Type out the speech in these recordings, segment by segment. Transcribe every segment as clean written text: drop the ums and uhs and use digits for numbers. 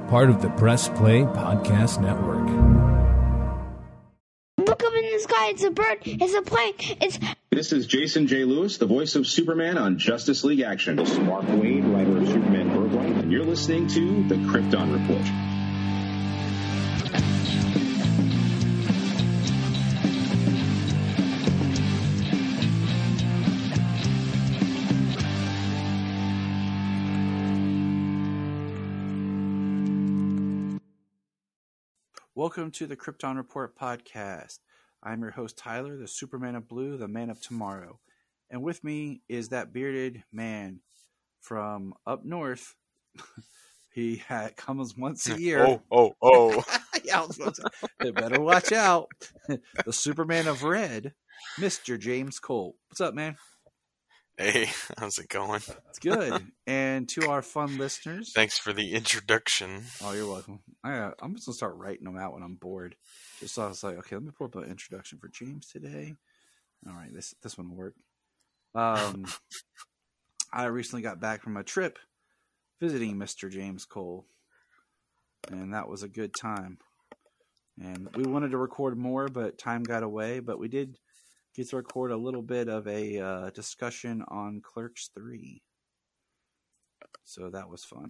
part of the Press Play Podcast Network. Look up in the sky, it's a bird, it's a plane, This is Jason J. Lewis, the voice of Superman on Justice League Action. This is Mark Wade, writer of Superman Birthright, and you're listening to the Krypton Report. Welcome to the Krypton Report podcast. I'm your host, Tyler, the Superman of Blue, the man of tomorrow. And with me is that bearded man from up north. He comes once a year. Oh. Yeah, they better watch out. The Superman of Red, Mr. James Cole. What's up, man? Hey, how's it going? It's good. And to our fun listeners. Thanks for the introduction. Oh, you're welcome. I'm just going to start writing them out when I'm bored. Just so I was like, okay, let me pull up an introduction for James today. All right, this one will work. I recently got back from a trip visiting Mr. James Cole, and that was a good time. And we wanted to record more, but time got away. But we did get to record a little bit of a discussion on Clerks 3. So that was fun.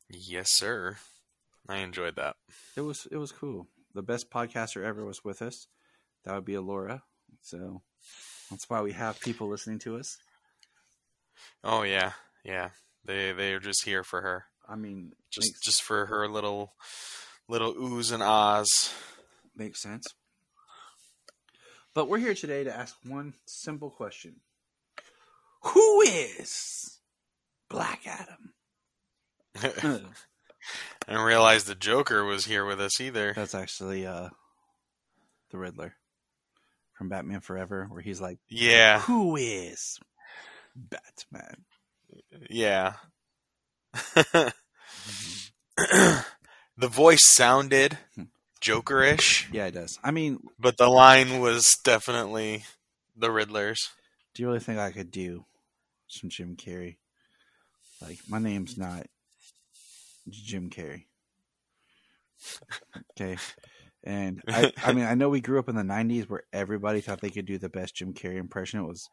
Yes, sir. I enjoyed that. It was cool. The best podcaster ever was with us. That would be Alora. So that's why we have people listening to us. Oh yeah. They're just here for her. I mean, just for her little oohs and ahs. Makes sense. But we're here today to ask one simple question: who is Black Adam? I didn't realize the Joker was here with us either. That's actually the Riddler from Batman Forever, where he's like, yeah, who is Batman? Yeah. The voice sounded Joker-ish. Yeah, it does. I mean, but the line was definitely the Riddler's. Do you really think I could do some Jim Carrey? Like, my name's not Jim Carrey. Okay. And I mean, I know we grew up in the 90s where everybody thought they could do the best Jim Carrey impression. It was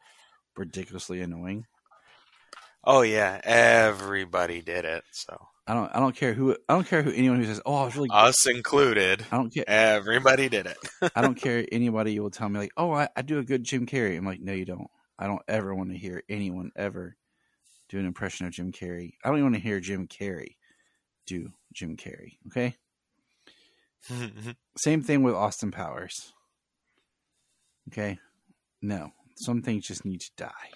ridiculously annoying. Oh yeah, everybody did it. So I don't care who anyone who says, "Oh, I was really good." Us included. I don't care. Everybody did it. I don't care anybody who will tell me like, "Oh, I do a good Jim Carrey." I'm like, "No, you don't." I don't ever want to hear anyone ever do an impression of Jim Carrey. I don't even want to hear Jim Carrey do Jim Carrey. Okay. Same thing with Austin Powers. Okay. No, some things just need to die.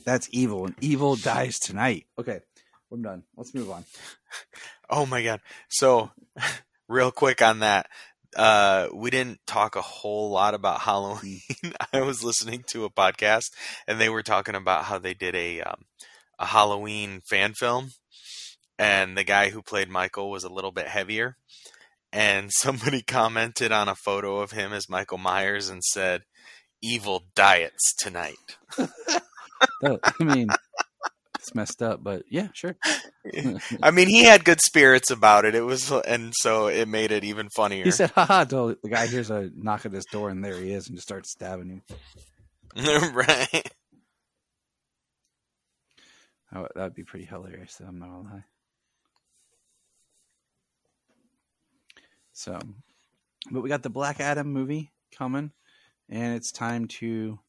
That's evil, and evil dies tonight. Okay, I'm done. Let's move on. Oh my god. So, real quick on that. We didn't talk a whole lot about Halloween. I was listening to a podcast, and they were talking about how they did a Halloween fan film, and the guy who played Michael was a little bit heavier, and somebody commented on a photo of him as Michael Myers and said, "Evil diets tonight." I mean, it's messed up, but yeah, sure. I mean, he had good spirits about it. And so it made it even funnier. He said, "Haha!" Till the guy hears a knock at his door, and there he is, and just starts stabbing him. Right. Oh, that'd be pretty hilarious. I'm not gonna lie. So, but we got the Black Adam movie coming, and it's time to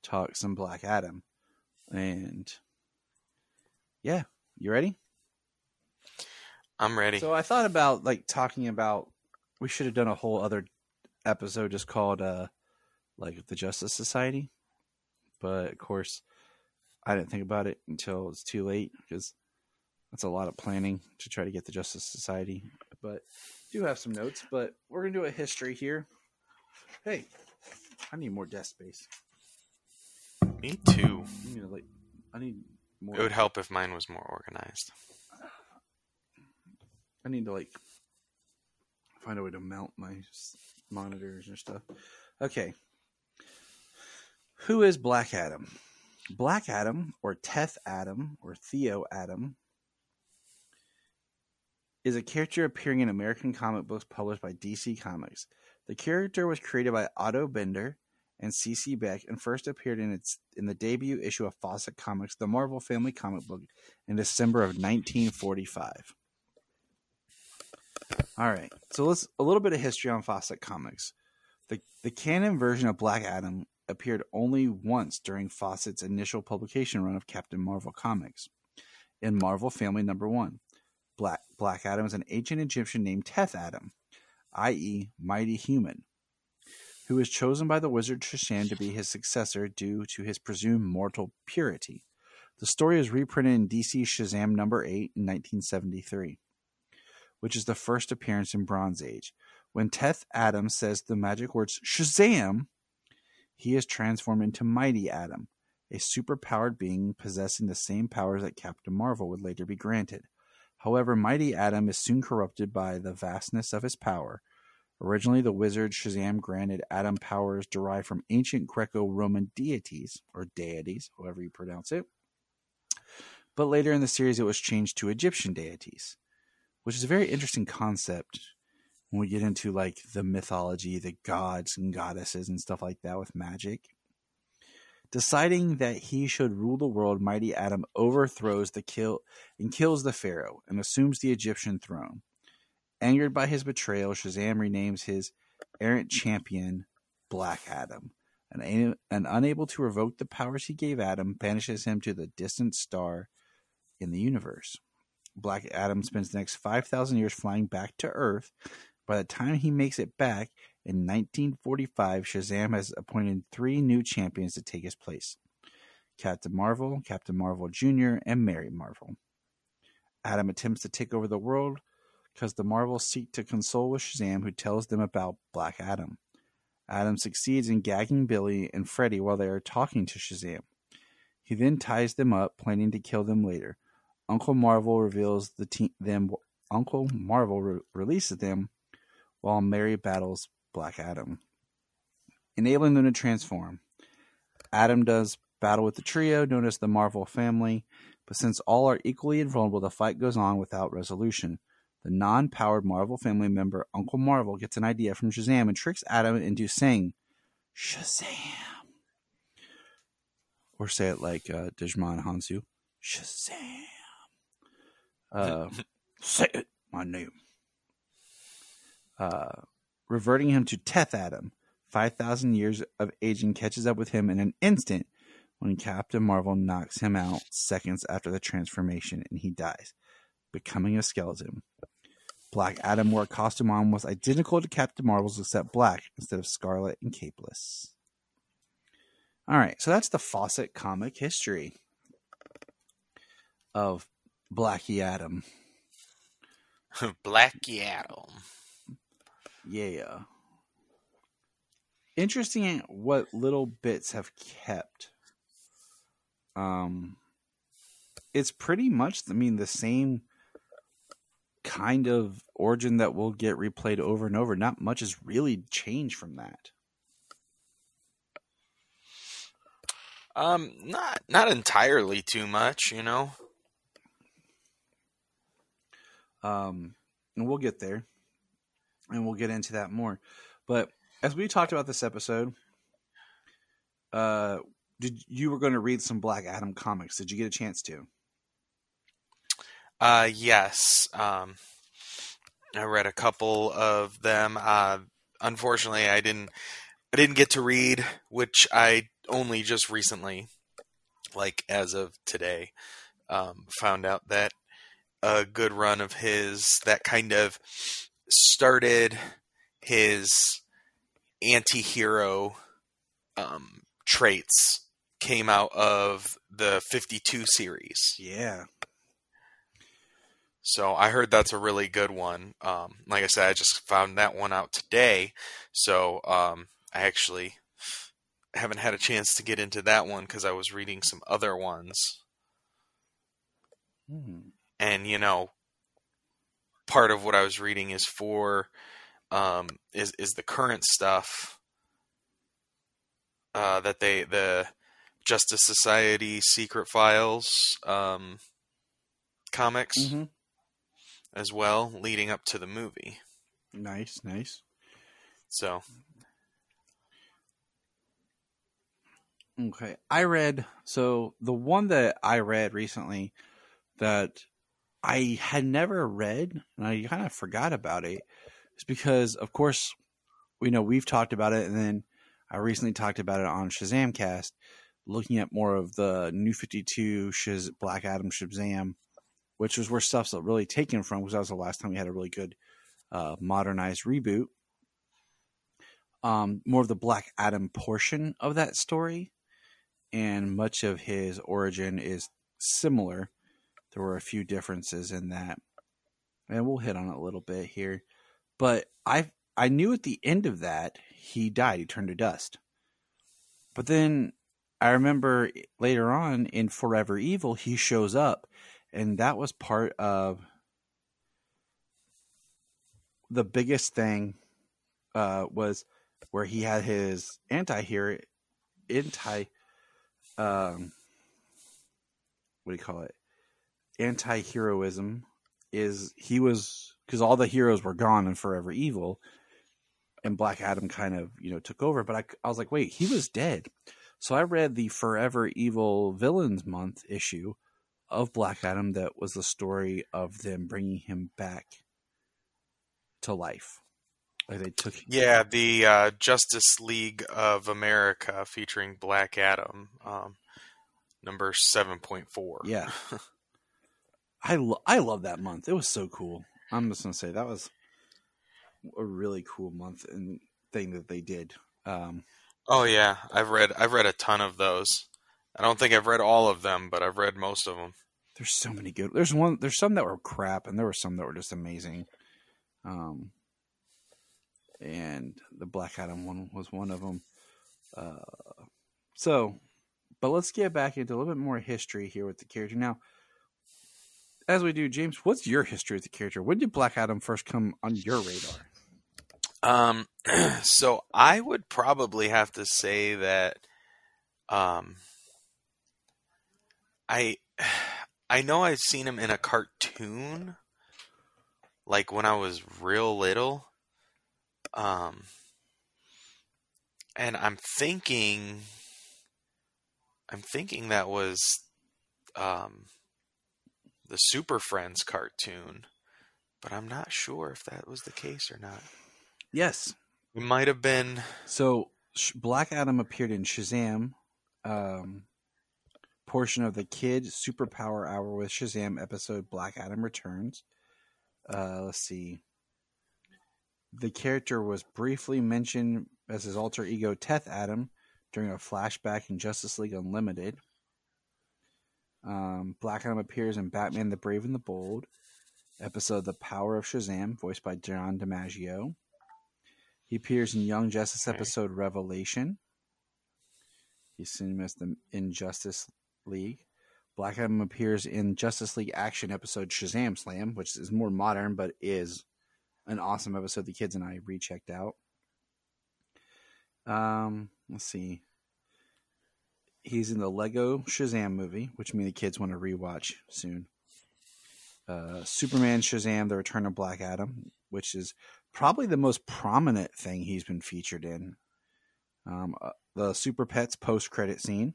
talk some Black Adam. And yeah, you ready? I'm ready. So I thought about talking about, we should have done a whole other episode just called like the Justice Society. But of course, I didn't think about it until it's too late, because that's a lot of planning to try to get the Justice Society. But I do have some notes, but we're going to do a history here. Hey, I need more desk space. Me too. I need more. It would help if mine was more organized. I need to find a way to mount my monitors and stuff. Okay. Who is Black Adam? Black Adam, or Teth Adam, or Theo Adam, is a character appearing in American comic books published by DC Comics. The character was created by Otto Bender and C.C. Beck and first appeared in the debut issue of Fawcett Comics, the Marvel Family comic book, in December of 1945. All right, so let's a little bit of history on Fawcett Comics. The canon version of Black Adam appeared only once during Fawcett's initial publication run of Captain Marvel comics. In Marvel Family number 1, Black Adam is an ancient Egyptian named Teth Adam, i.e. Mighty Human, who was chosen by the wizard Shazam to be his successor due to his presumed mortal purity. The story is reprinted in DC Shazam number 8 in 1973, which is the first appearance in Bronze Age. When Teth Adam says the magic words Shazam, he is transformed into Mighty Adam, a superpowered being possessing the same powers that Captain Marvel would later be granted. However, Mighty Adam is soon corrupted by the vastness of his power. Originally, the wizard Shazam granted Adam powers derived from ancient Greco-Roman deities, or deities, however you pronounce it. But later in the series, it was changed to Egyptian deities, which is a very interesting concept when we get into like the mythology, the gods and goddesses and stuff like that with magic. Deciding that he should rule the world, Mighty Adam overthrows and kills the pharaoh and assumes the Egyptian throne. Angered by his betrayal, Shazam renames his errant champion Black Adam, and unable to revoke the powers he gave Adam, banishes him to the distant star in the universe. Black Adam spends the next 5,000 years flying back to Earth. By the time he makes it back, in 1945, Shazam has appointed 3 new champions to take his place: Captain Marvel Jr., and Mary Marvel. Adam attempts to take over the world because the Marvels seek to console with Shazam, who tells them about Black Adam. Adam succeeds in gagging Billy and Freddy while they are talking to Shazam. He then ties them up, planning to kill them later. Uncle Marvel releases them while Mary battles Black Adam, enabling them to transform. Adam does battle with the trio known as the Marvel Family, but since all are equally invulnerable, the fight goes on without resolution. The non-powered Marvel Family member Uncle Marvel gets an idea from Shazam and tricks Adam into saying Shazam, or say it like Digimon Hansu, Shazam. Say it, my name. Reverting him to Teth Adam. 5,000 years of aging catches up with him in an instant when Captain Marvel knocks him out seconds after the transformation and he dies, becoming a skeleton. Black Adam wore a costume on was identical to Captain Marvel's except black instead of scarlet and capeless. Alright, so that's the Fawcett comic history of Blackie Adam. Blackie Adam. Yeah. Interesting what little bits have kept. It's pretty much, the same kind of origin that will get replayed over and over. Not much has really changed from that. Not entirely too much, And we'll get there. And we'll get into that more. But as we talked about this episode, you were going to read some Black Adam comics. Did you get a chance to? Yes. I read a couple of them. Unfortunately, I didn't get to read, which I only just recently, like as of today, found out that a good run of his that kind of started his anti-hero traits came out of the 52 series. Yeah. So I heard that's a really good one. Like I said, I just found that one out today. So I actually haven't had a chance to get into that one because I was reading some other ones. And, part of what I was reading is for is the current stuff that the Justice Society Secret Files comics as well, leading up to the movie. Nice. So, Okay. The one that I read recently that I had never read, and I kind of forgot about it, is because, of course, we've talked about it, and then I recently talked about it on Shazamcast, looking at more of the New 52 Black Adam Shazam, which was where stuff's really taken from, because that was the last time we had a really good modernized reboot. More of the Black Adam portion of that story, and much of his origin is similar. There were a few differences in that, and we'll hit on it a little bit here. But I knew at the end of that he died. He turned to dust. But then I remember later on in Forever Evil, he shows up, and that was part of the biggest thing. Was where he had his anti-heroism, is he was, because all the heroes were gone in Forever Evil, and Black Adam kind of, took over. But I was like, wait, he was dead. So I read the Forever Evil Villains Month issue of Black Adam that was the story of them bringing him back to life. Like they took the Justice League of America featuring Black Adam, number 7.4. Yeah. I love that month. It was so cool. I'm just going to say that was a really cool month and thing that they did. Oh yeah, I've read a ton of those. I don't think I've read all of them, but I've read most of them. There's so many good. There's some that were crap, and there were some that were just amazing. And the Black Adam one was one of them. But let's get back into a little bit more history here with the character. Now, as we do, James, what's your history with the character? When did Black Adam first come on your radar? So I would probably have to say that, I know I've seen him in a cartoon, like when I was real little. And I'm thinking that was, the Super Friends cartoon, but I'm not sure if that was the case or not. Yes. It might have been. So Black Adam appeared in Shazam, portion of the Kid Superpower Hour with Shazam episode Black Adam Returns. Let's see. The character was briefly mentioned as his alter ego Teth Adam during a flashback in Justice League Unlimited. Black Adam appears in Batman the Brave and the Bold episode The Power of Shazam, voiced by John DiMaggio. He appears in Young Justice episode Revelation. He's seen as the Injustice League. Black Adam appears in Justice League Action episode Shazam Slam, which is more modern but is an awesome episode the kids and I rechecked out. Let's see. He's in the Lego Shazam movie, which me and the kids want to rewatch soon. Superman Shazam, The Return of Black Adam, which is probably the most prominent thing he's been featured in. The Super Pets post-credit scene.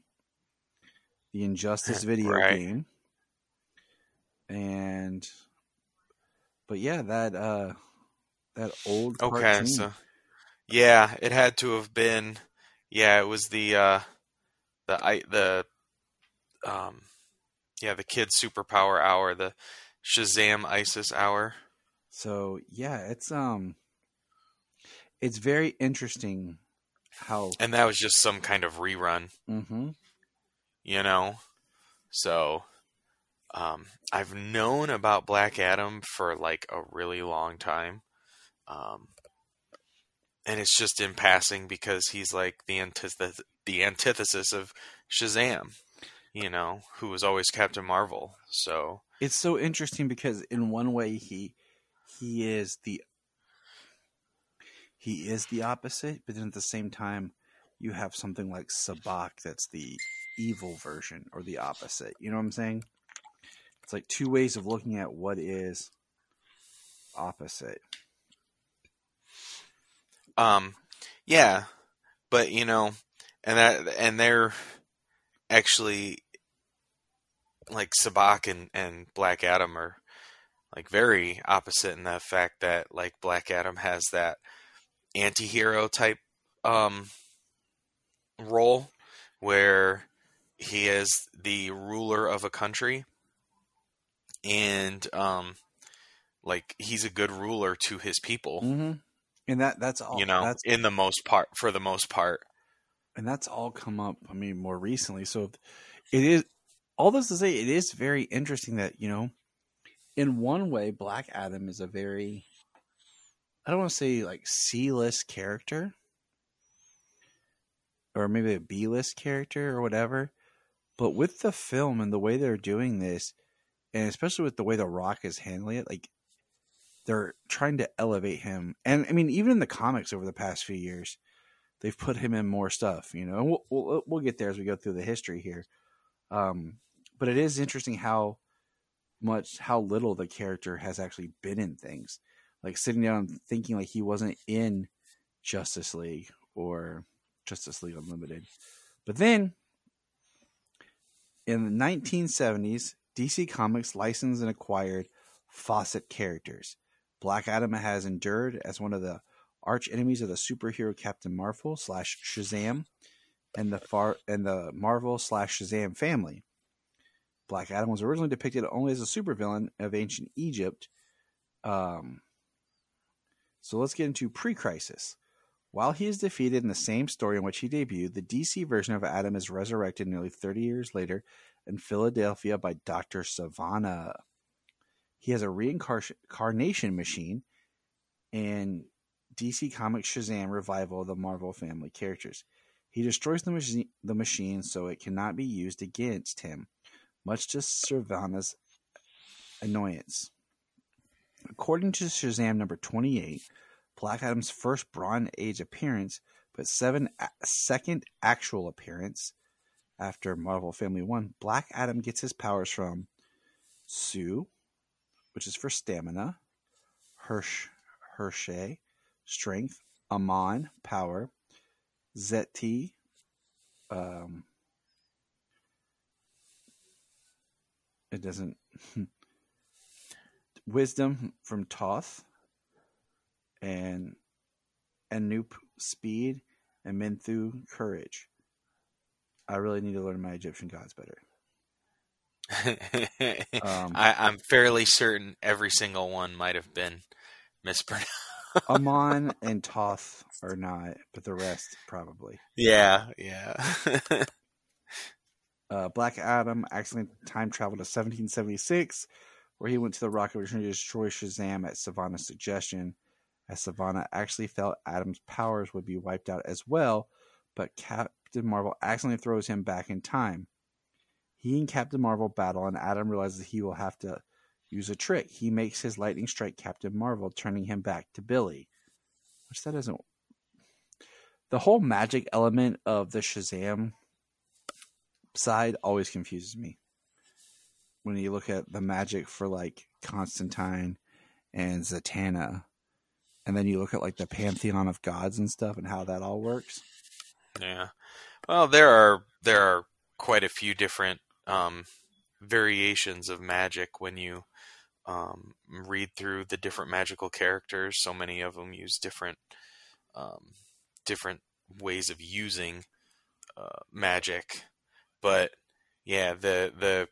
The Injustice video game. But yeah, that old cartoon. Okay, so yeah, it had to have been. Yeah, it was the Kid Superpower Hour, the Shazam ISIS Hour. So yeah, it's very interesting how. And that was just some kind of rerun. Mm-hmm. So I've known about Black Adam for like a really long time. And it's just in passing because he's like the antithesis of Shazam, who was always Captain Marvel. So it's so interesting because in one way he is the opposite, but then at the same time you have something like Sabak that's the evil version or the opposite. You know what I'm saying? It's like two ways of looking at what is opposite. Yeah, but and they're actually like Sabak and Black Adam are like very opposite in the fact that like Black Adam has that anti-hero type role where he is the ruler of a country and like he's a good ruler to his people. Mm-hmm. And that's all, that's in the most part, for the most part. And that's all come up, I mean, more recently. So it is, all this to say, it is very interesting that, in one way, Black Adam is a very, I don't want to say like C-list character or maybe a B-list character or whatever. But with the film and the way they're doing this, and especially with the way The Rock is handling it, like they're trying to elevate him. And I mean, even in the comics over the past few years, they've put him in more stuff, and we'll get there as we go through the history here. But it is interesting how little the character has actually been in things, like sitting down and thinking like he wasn't in Justice League or Justice League Unlimited. But then in the 1970s, DC Comics licensed and acquired Fawcett characters. Black Adam has endured as one of the arch enemies of the superhero Captain Marvel / Shazam and the Marvel / Shazam family. Black Adam was originally depicted only as a supervillain of ancient Egypt. So let's get into pre-crisis. While he is defeated in the same story in which he debuted, the DC version of Adam is resurrected nearly 30 years later in Philadelphia by Dr. Savannah. He has a reincarnation machine and DC Comics Shazam revival of the Marvel family characters. He destroys the machine so it cannot be used against him, much to Savannah's annoyance. According to Shazam number 28, Black Adam's first Bronze Age appearance, but second actual appearance after Marvel Family 1, Black Adam gets his powers from Su, which is for stamina, Hershey, strength, Amon, power, Zeti, it doesn't, wisdom from Toth, and Anoop, speed, and Menthu, courage. I really need to learn my Egyptian gods better. I'm fairly certain every single one might have been mispronounced. Amon and Toth are not, but the rest probably. Yeah. Black Adam accidentally time traveled to 1776, where he went to the Rocket Return to destroy Shazam at Savannah's suggestion, as Savannah actually felt Adam's powers would be wiped out as well, but Captain Marvel accidentally throws him back in time. He and Captain Marvel battle, and Adam realizes he will have to use a trick. He makes his lightning strike Captain Marvel, turning him back to Billy. Which that doesn't... The whole magic element of the Shazam side always confuses me. When you look at the magic for like Constantine and Zatanna, and then you look at like the pantheon of gods and stuff and how that all works. Yeah. Well, there are quite a few different variations of magic when you read through the different magical characters. So many of them use different ways of using magic. But yeah, the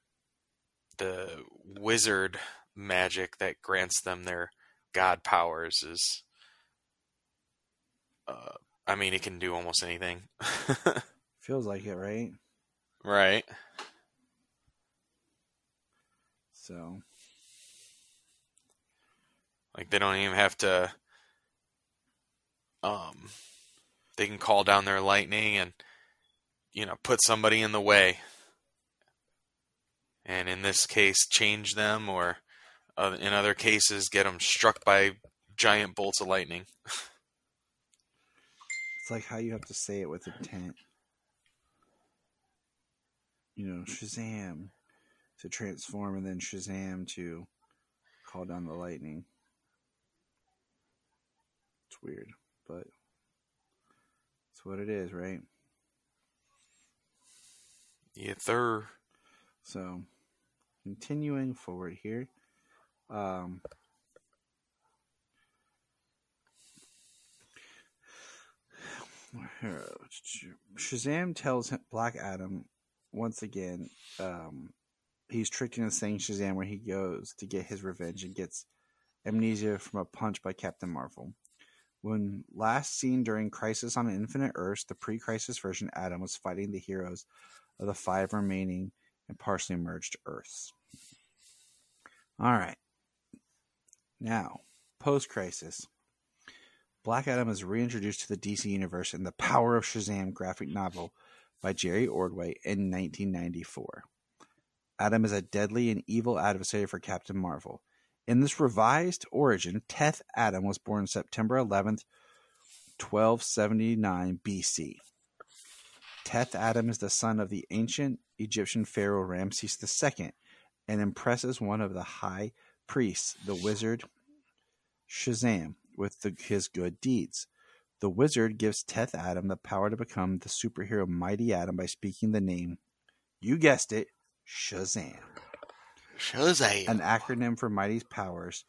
wizard magic that grants them their god powers is, I mean, it can do almost anything. Feels like it, right? Right. So, like, they don't even have to, they can call down their lightning and, put somebody in the way. And in this case, change them, or in other cases, get them struck by giant bolts of lightning. It's like how you have to say it with intent. Shazam to transform, and then Shazam to call down the lightning. It's weird, but it's what it is, right? Yeah, sir. So, continuing forward here. Shazam tells Black Adam once again he's tricked into saying Shazam where he goes to get his revenge and gets amnesia from a punch by Captain Marvel. When last seen during Crisis on Infinite Earths, the pre-Crisis version, Adam was fighting the heroes of the 5 remaining and partially merged Earths. Alright. Now, post-Crisis. Black Adam is reintroduced to the DC Universe in the Power of Shazam graphic novel by Jerry Ordway in 1994. Adam is a deadly and evil adversary for Captain Marvel. In this revised origin, Teth Adam was born September 11th, 1279 BC. Teth Adam is the son of the ancient Egyptian pharaoh Ramses II and impresses one of the high priests, the wizard Shazam, with his good deeds. The wizard gives Teth Adam the power to become the superhero Mighty Adam by speaking the name, you guessed it, Shazam. Shazam. An acronym for Mighty's powers,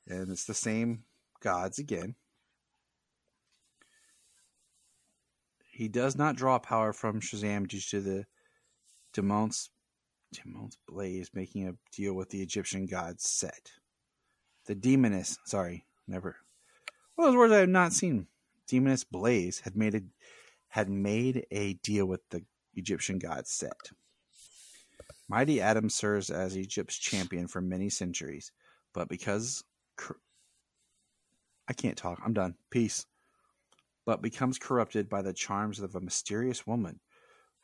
and it's the same gods again. He does not draw power from Shazam due to the Demon's blaze making a deal with the Egyptian god Set. The demoness, never. Well, those words I have not seen. Demoness Blaze had made a deal with the Egyptian god Set. Mighty Adam serves as Egypt's champion for many centuries, but because I can't talk, I'm done. Peace. But becomes corrupted by the charms of a mysterious woman,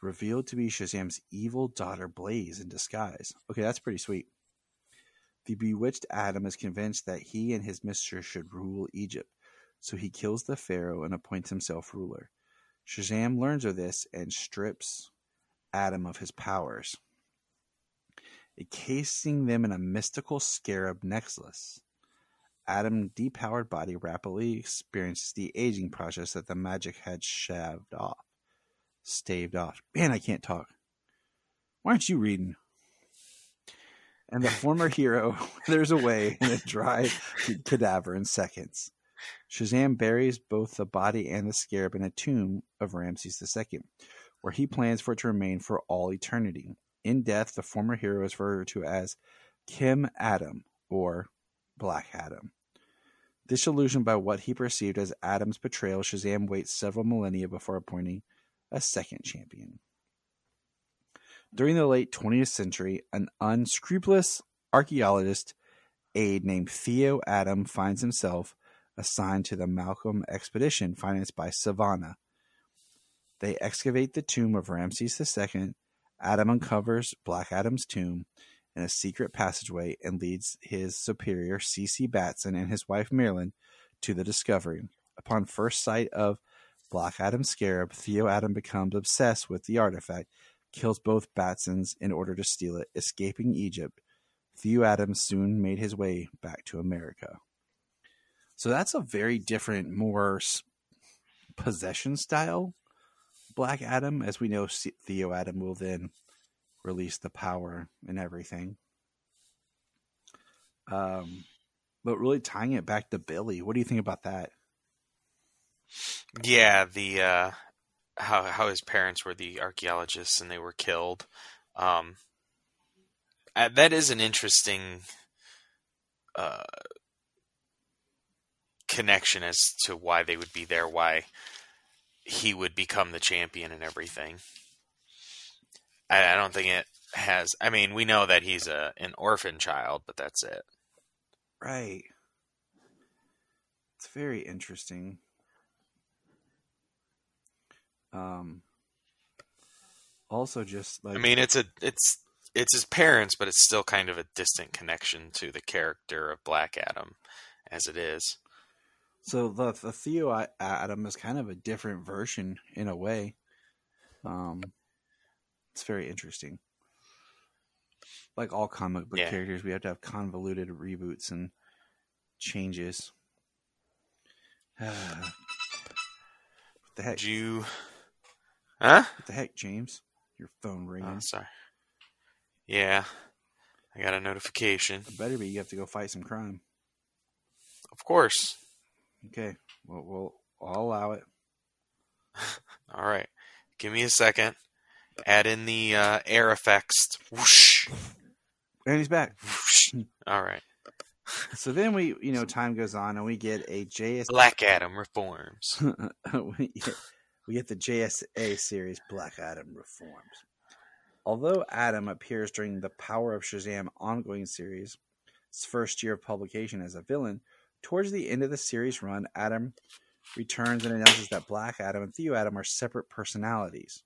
revealed to be Shazam's evil daughter Blaze in disguise. Okay, that's pretty sweet. The bewitched Adam is convinced that he and his mistress should rule Egypt, so he kills the pharaoh and appoints himself ruler. Shazam learns of this and strips Adam of his powers, encasing them in a mystical scarab necklace. Adam's depowered body rapidly experiences the aging process that the magic had staved off. Man, I can't talk. Why aren't you reading? And the former hero withers away in a dry cadaver in seconds. Shazam buries both the body and the scarab in a tomb of Ramses II, where he plans for it to remain for all eternity. In death, the former hero is referred to as Kim Adam, or Black Adam. Disillusioned by what he perceived as Adam's betrayal, Shazam waits several millennia before appointing a second champion. During the late 20th century, an unscrupulous archaeologist aide named Theo Adam finds himself assigned to the Malcolm expedition financed by Savannah. They excavate the tomb of Ramses II. Adam uncovers Black Adam's tomb in a secret passageway and leads his superior, C.C. Batson, and his wife Marilyn to the discovery. Upon first sight of Black Adam's scarab, Theo Adam becomes obsessed with the artifact, kills both Batsons in order to steal it, escaping Egypt. Theo Adam soon made his way back to America. So that's a very different, more possession style Black Adam. As we know, Theo Adam will then release the power and everything. But really tying it back to Billy, what do you think about that? Yeah, the how his parents were the archaeologists and they were killed. That is an interesting connection as to why they would be there, why he would become the champion and everything. I don't think it has. I mean, we know that he's an orphan child, but that's it. Right. It's very interesting. Also, just like, I mean, it's his parents, but it's still kind of a distant connection to the character of Black Adam, as it is. So the Theo Adam is kind of a different version in a way. It's very interesting. Like all comic book characters, we have to have convoluted reboots and changes. What the heck? Huh? What the heck, James? Your phone ringing. Oh, sorry. Yeah. I got a notification. It better be. You have to go fight some crime. Of course. Okay. Well, I'll allow it. All right. Give me a second. Add in the air effects. Whoosh. And he's back. Whoosh. All right. So then time goes on and we get a JSA. Black Adam reforms. we get the JSA series, Black Adam Reforms. Although Adam appears during the Power of Shazam ongoing series, its first year of publication as a villain, towards the end of the series run, Adam returns and announces that Black Adam and Theo Adam are separate personalities.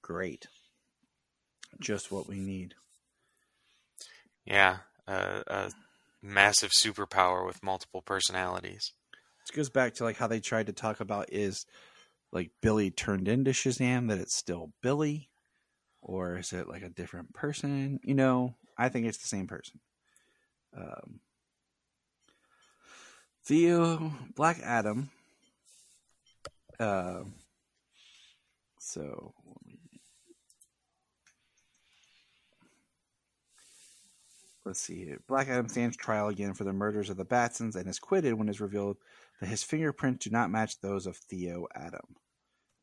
Great. Just what we need. Yeah, a massive superpower with multiple personalities. This goes back to like how they tried to talk about is like Billy turned into Shazam, that it's still Billy, or is it like a different person? I think it's the same person. Theo, Black Adam. So let's see here. Black Adam stands trial again for the murders of the Batsons and is acquitted when it is revealed that his fingerprints do not match those of Theo Adam.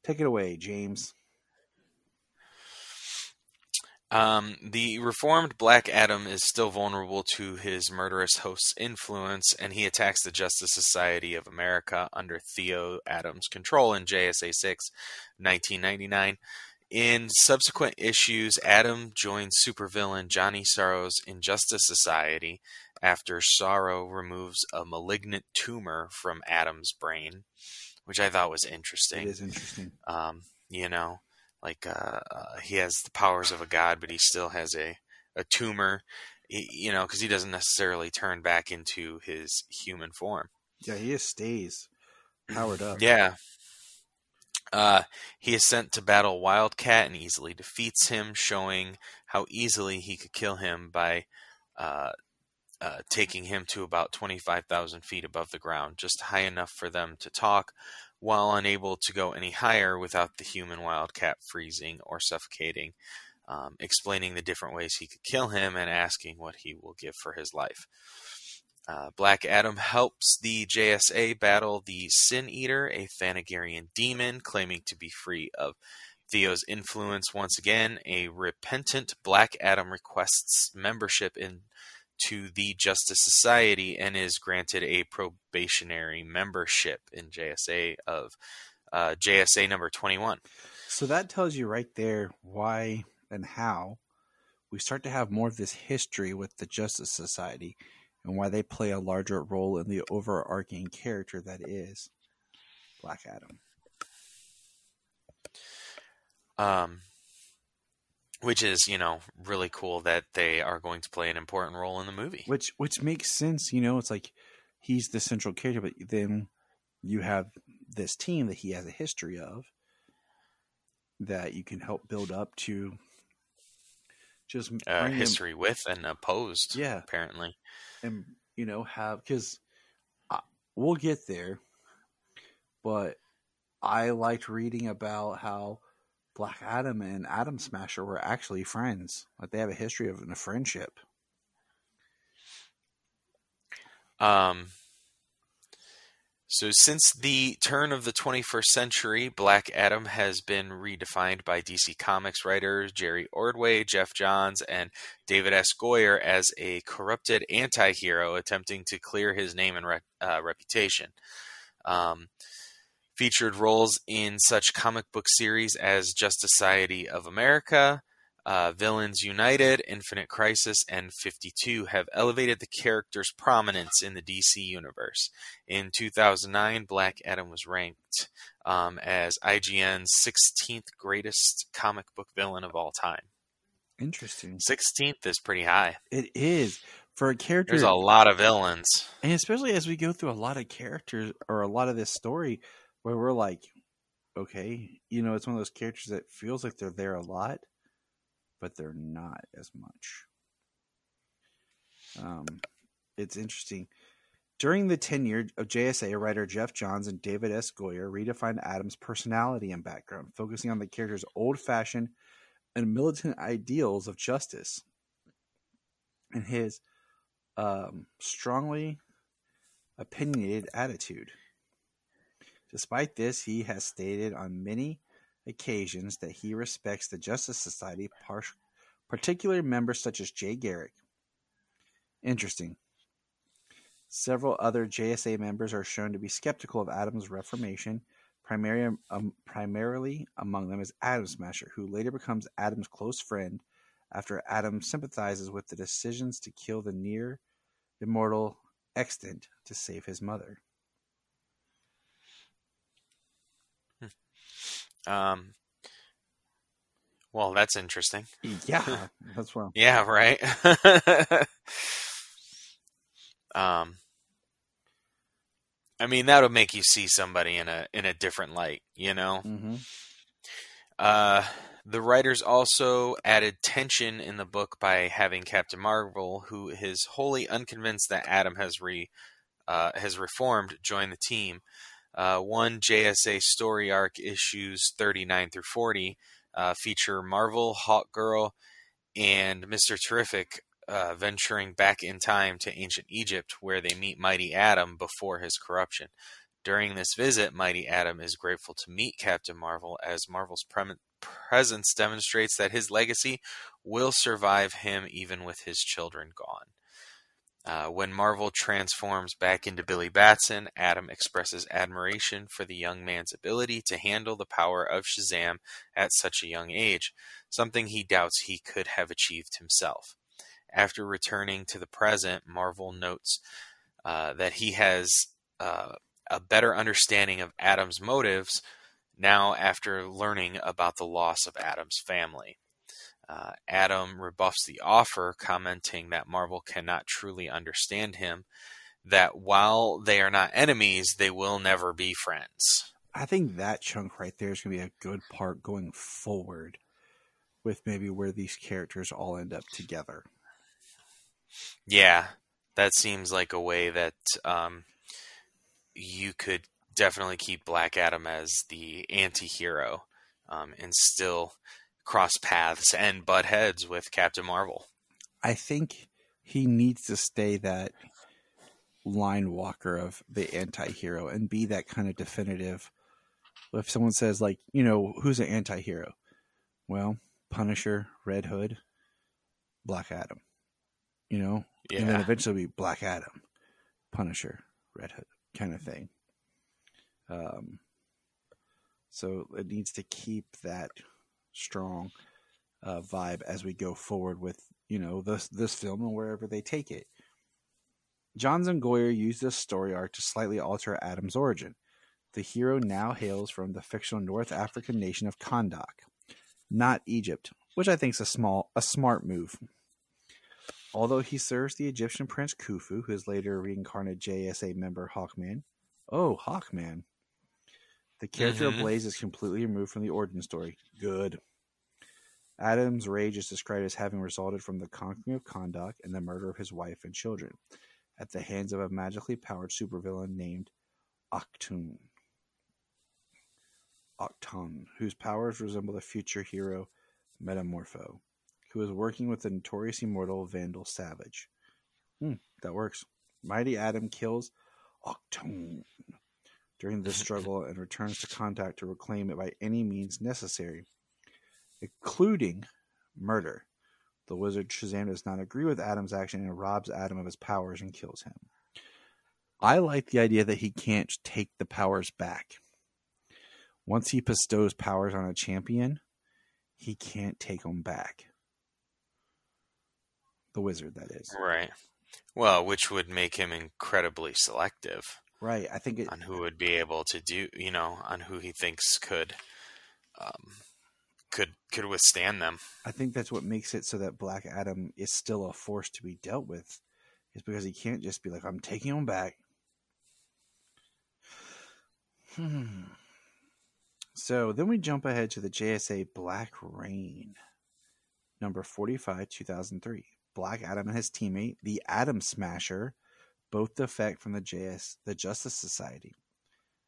Take it away, James. The reformed Black Adam is still vulnerable to his murderous host's influence, and he attacks the Justice Society of America under Theo Adam's control in JSA 6, 1999. In subsequent issues, Adam joins supervillain Johnny Sorrow's Injustice Society after Sorrow removes a malignant tumor from Adam's brain, which I thought was interesting. It is interesting. He has the powers of a god, but he still has a tumor, because he doesn't necessarily turn back into his human form. Yeah, he just stays powered up. Yeah. He is sent to battle Wildcat and easily defeats him, showing how easily he could kill him by taking him to about 25,000 feet above the ground, just high enough for them to talk, while unable to go any higher without the human Wildcat freezing or suffocating, explaining the different ways he could kill him and asking what he will give for his life. Black Adam helps the JSA battle the Sin Eater, a Thanagarian demon claiming to be free of Theo's influence. Once again, a repentant Black Adam requests membership into the Justice Society and is granted a probationary membership in JSA of JSA number 21. So that tells you right there why and how we start to have more of this history with the Justice Society, and why they play a larger role in the overarching character that is Black Adam. Which is, really cool that they are going to play an important role in the movie. Which makes sense, it's like he's the central character, but then you have this team that he has a history of that you can help build up to just bring history with and opposed, apparently. And, because we'll get there, but I liked reading about how Black Adam and Atom Smasher were actually friends. Like, they have a history of a friendship. So since the turn of the 21st century, Black Adam has been redefined by DC Comics writers Jerry Ordway, Jeff Johns, and David S. Goyer as a corrupted anti-hero attempting to clear his name and reputation. Featured roles in such comic book series as Justice Society of America, Villains United, Infinite Crisis, and 52 have elevated the character's prominence in the DC universe. In 2009, Black Adam was ranked as IGN's 16th greatest comic book villain of all time. Interesting. 16th is pretty high. It is. For a character, there's a lot of villains. And especially as we go through a lot of characters or a lot of this story where we're like, okay, it's one of those characters that feels like they're there a lot, but they're not as much. It's interesting. During the tenure of JSA, writer Jeff Johns and David S. Goyer redefined Adam's personality and background, focusing on the character's old-fashioned and militant ideals of justice and his strongly opinionated attitude. Despite this, he has stated on many occasions that he respects the Justice Society, particular members such as Jay Garrick. Interesting. Several other JSA members are shown to be skeptical of Adam's reformation. Primarily among them is Atom Smasher, who later becomes Adam's close friend after Adam sympathizes with the decisions to kill the near-immortal Extant to save his mother. Well, that's interesting. Yeah, that's well. Yeah, right. I mean, that'll make you see somebody in a different light, Mm-hmm. The writers also added tension in the book by having Captain Marvel, who is wholly unconvinced that Adam has reformed, join the team. One JSA story arc, issues 39 through 40, feature Marvel, Hawkgirl, and Mr. Terrific venturing back in time to ancient Egypt, where they meet Mighty Atom before his corruption. During this visit, Mighty Atom is grateful to meet Captain Marvel, as Marvel's presence demonstrates that his legacy will survive him even with his children gone. When Marvel transforms back into Billy Batson, Adam expresses admiration for the young man's ability to handle the power of Shazam at such a young age, something he doubts he could have achieved himself. After returning to the present, Marvel notes that he has a better understanding of Adam's motives now after learning about the loss of Adam's family. Adam rebuffs the offer, commenting that Marvel cannot truly understand him, that while they are not enemies, they will never be friends. I think that chunk right there is going to be a good part going forward with maybe where these characters all end up together. Yeah, that seems like a way that you could definitely keep Black Adam as the anti-hero and still cross paths and butt heads with Captain Marvel. I think he needs to stay that line walker of the anti-hero and be that kind of definitive. If someone says, like, who's an anti-hero? Well, Punisher, Red Hood, Black Adam. Yeah. And then eventually be Black Adam, Punisher, Red Hood kind of thing. So it needs to keep that strong vibe as we go forward with, this film and wherever they take it. Johns and Goyer used this story arc to slightly alter Adam's origin. The hero now hails from the fictional North African nation of Kahndaq, not Egypt, which I think is a smart move. Although he serves the Egyptian prince Khufu, who is later a reincarnated JSA member Hawkman. Oh, Hawkman. The character of Blaze is completely removed from the origin story. Good. Adam's rage is described as having resulted from the conquering of Kahndaq and the murder of his wife and children at the hands of a magically powered supervillain named Octon, whose powers resemble the future hero Metamorpho, who is working with the notorious immortal Vandal Savage. That works. Mighty Adam kills Octon during this struggle and returns to Kahndaq to reclaim it by any means necessary, including murder. The wizard Shazam does not agree with Adam's action and robs Adam of his powers and kills him. I like the idea that he can't take the powers back. Once he bestows powers on a champion, he can't take them back. The wizard, that is. Right. Well, which would make him incredibly selective. Right. I think on who would be able to do, on who he thinks could withstand them. I think that's what makes it so that Black Adam is still a force to be dealt with, is because he can't just be like, I'm taking him back. So then we jump ahead to the JSA Black Rain, number 45, 2003. Black Adam and his teammate, the Atom Smasher, both defect from the Justice Society.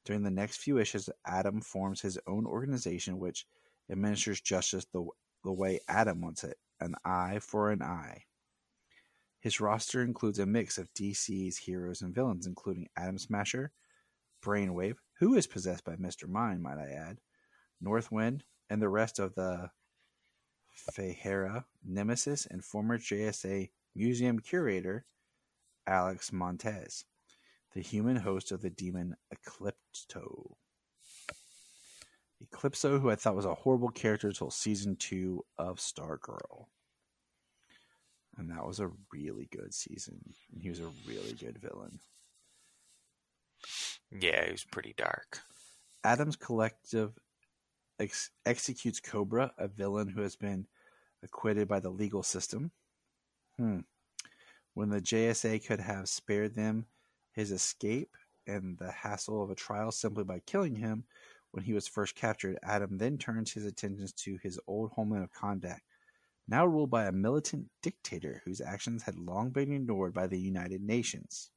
During the next few issues, Adam forms his own organization which administers justice the way Adam wants it, an eye for an eye. His roster includes a mix of DC's heroes and villains, including Atom Smasher, Brainwave, who is possessed by Mr. Mind, might I add, Northwind, and the rest of the Fahera, Nemesis, and former JSA museum curator Alex Montez, the human host of the demon Eclipto. Eclipso, who I thought was a horrible character until season 2 of Stargirl. And that was a really good season. And he was a really good villain. Yeah, he was pretty dark. Adam's Collective executes Cobra, a villain who has been acquitted by the legal system. When the JSA could have spared them his escape and the hassle of a trial simply by killing him when he was first captured, Adam then turns his attentions to his old homeland of Kondak, now ruled by a militant dictator whose actions had long been ignored by the United Nations.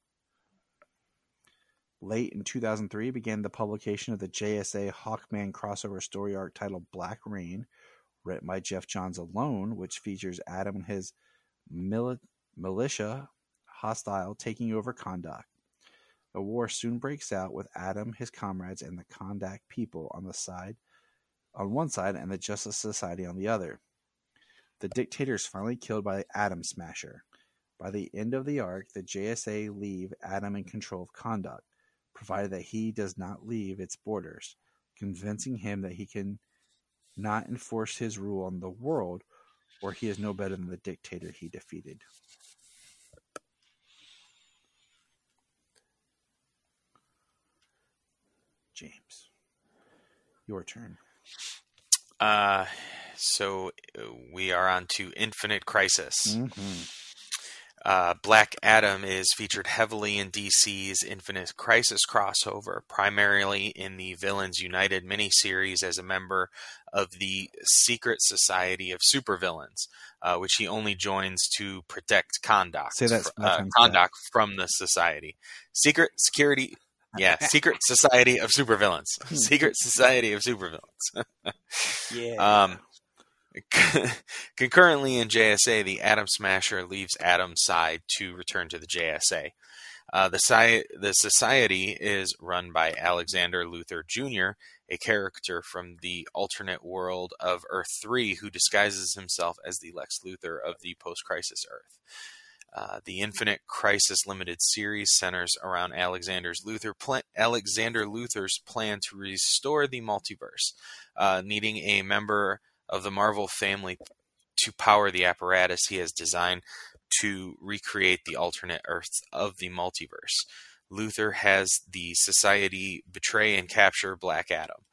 Late in 2003 began the publication of the JSA Hawkman crossover story arc titled Black Rain, written by Jeff Johns alone, which features Adam and his militia hostile taking over Kondak. A war soon breaks out with Adam, his comrades, and the Kondak people on one side and the Justice Society on the other. The dictator is finally killed by Atom Smasher. By the end of the arc, the JSA leave Adam in control of Kondak, provided that he does not leave its borders, convincing him that he can not enforce his rule on the world, or he is no better than the dictator he defeated. James, your turn. So we are on to Infinite Crisis. Mm-hmm. Black Adam is featured heavily in DC's Infinite Crisis crossover, primarily in the Villains United miniseries as a member of the Secret Society of Supervillains, which he only joins to protect Kondak. Say that Kondak from the society. Secret Society of Supervillains. Secret Society of Supervillains. Yeah. Concurrently in JSA, the Atom Smasher leaves Adam's side to return to the JSA. The society is run by Alexander Luthor Jr., a character from the alternate world of Earth 3 who disguises himself as the Lex Luthor of the post-crisis Earth. The Infinite Crisis limited series centers around Alexander Luthor's plan to restore the multiverse, needing a member of the Marvel family to power the apparatus he has designed to recreate the alternate Earths of the multiverse. Luthor has the society betray and capture Black Adam.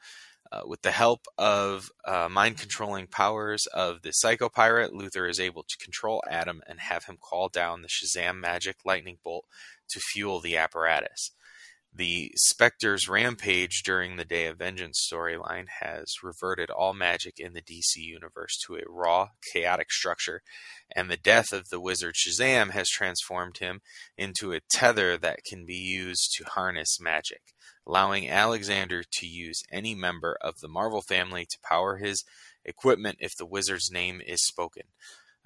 With the help of mind-controlling powers of the Psycho Pirate, Luthor is able to control Adam and have him call down the Shazam magic lightning bolt to fuel the apparatus. The Spectre's rampage during the Day of Vengeance storyline has reverted all magic in the DC universe to a raw, chaotic structure, and the death of the wizard Shazam has transformed him into a tether that can be used to harness magic, allowing Alexander to use any member of the Marvel family to power his equipment if the wizard's name is spoken.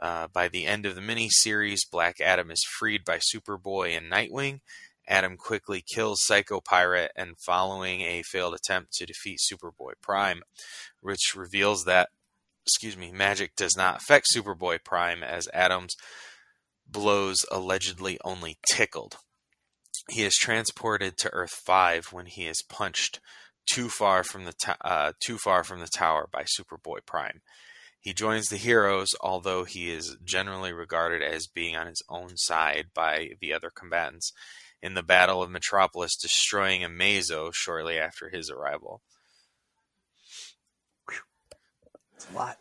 By the end of the mini-series, Black Adam is freed by Superboy and Nightwing. Adam quickly kills Psycho Pirate, and following a failed attempt to defeat Superboy Prime, which reveals that, magic does not affect Superboy Prime, as Adam's blows allegedly only tickled. He is transported to Earth 5 when he is punched too far from the tower by Superboy Prime. He joins the heroes, although he is generally regarded as being on his own side by the other combatants, in the Battle of Metropolis, destroying Amazo shortly after his arrival. It's a lot.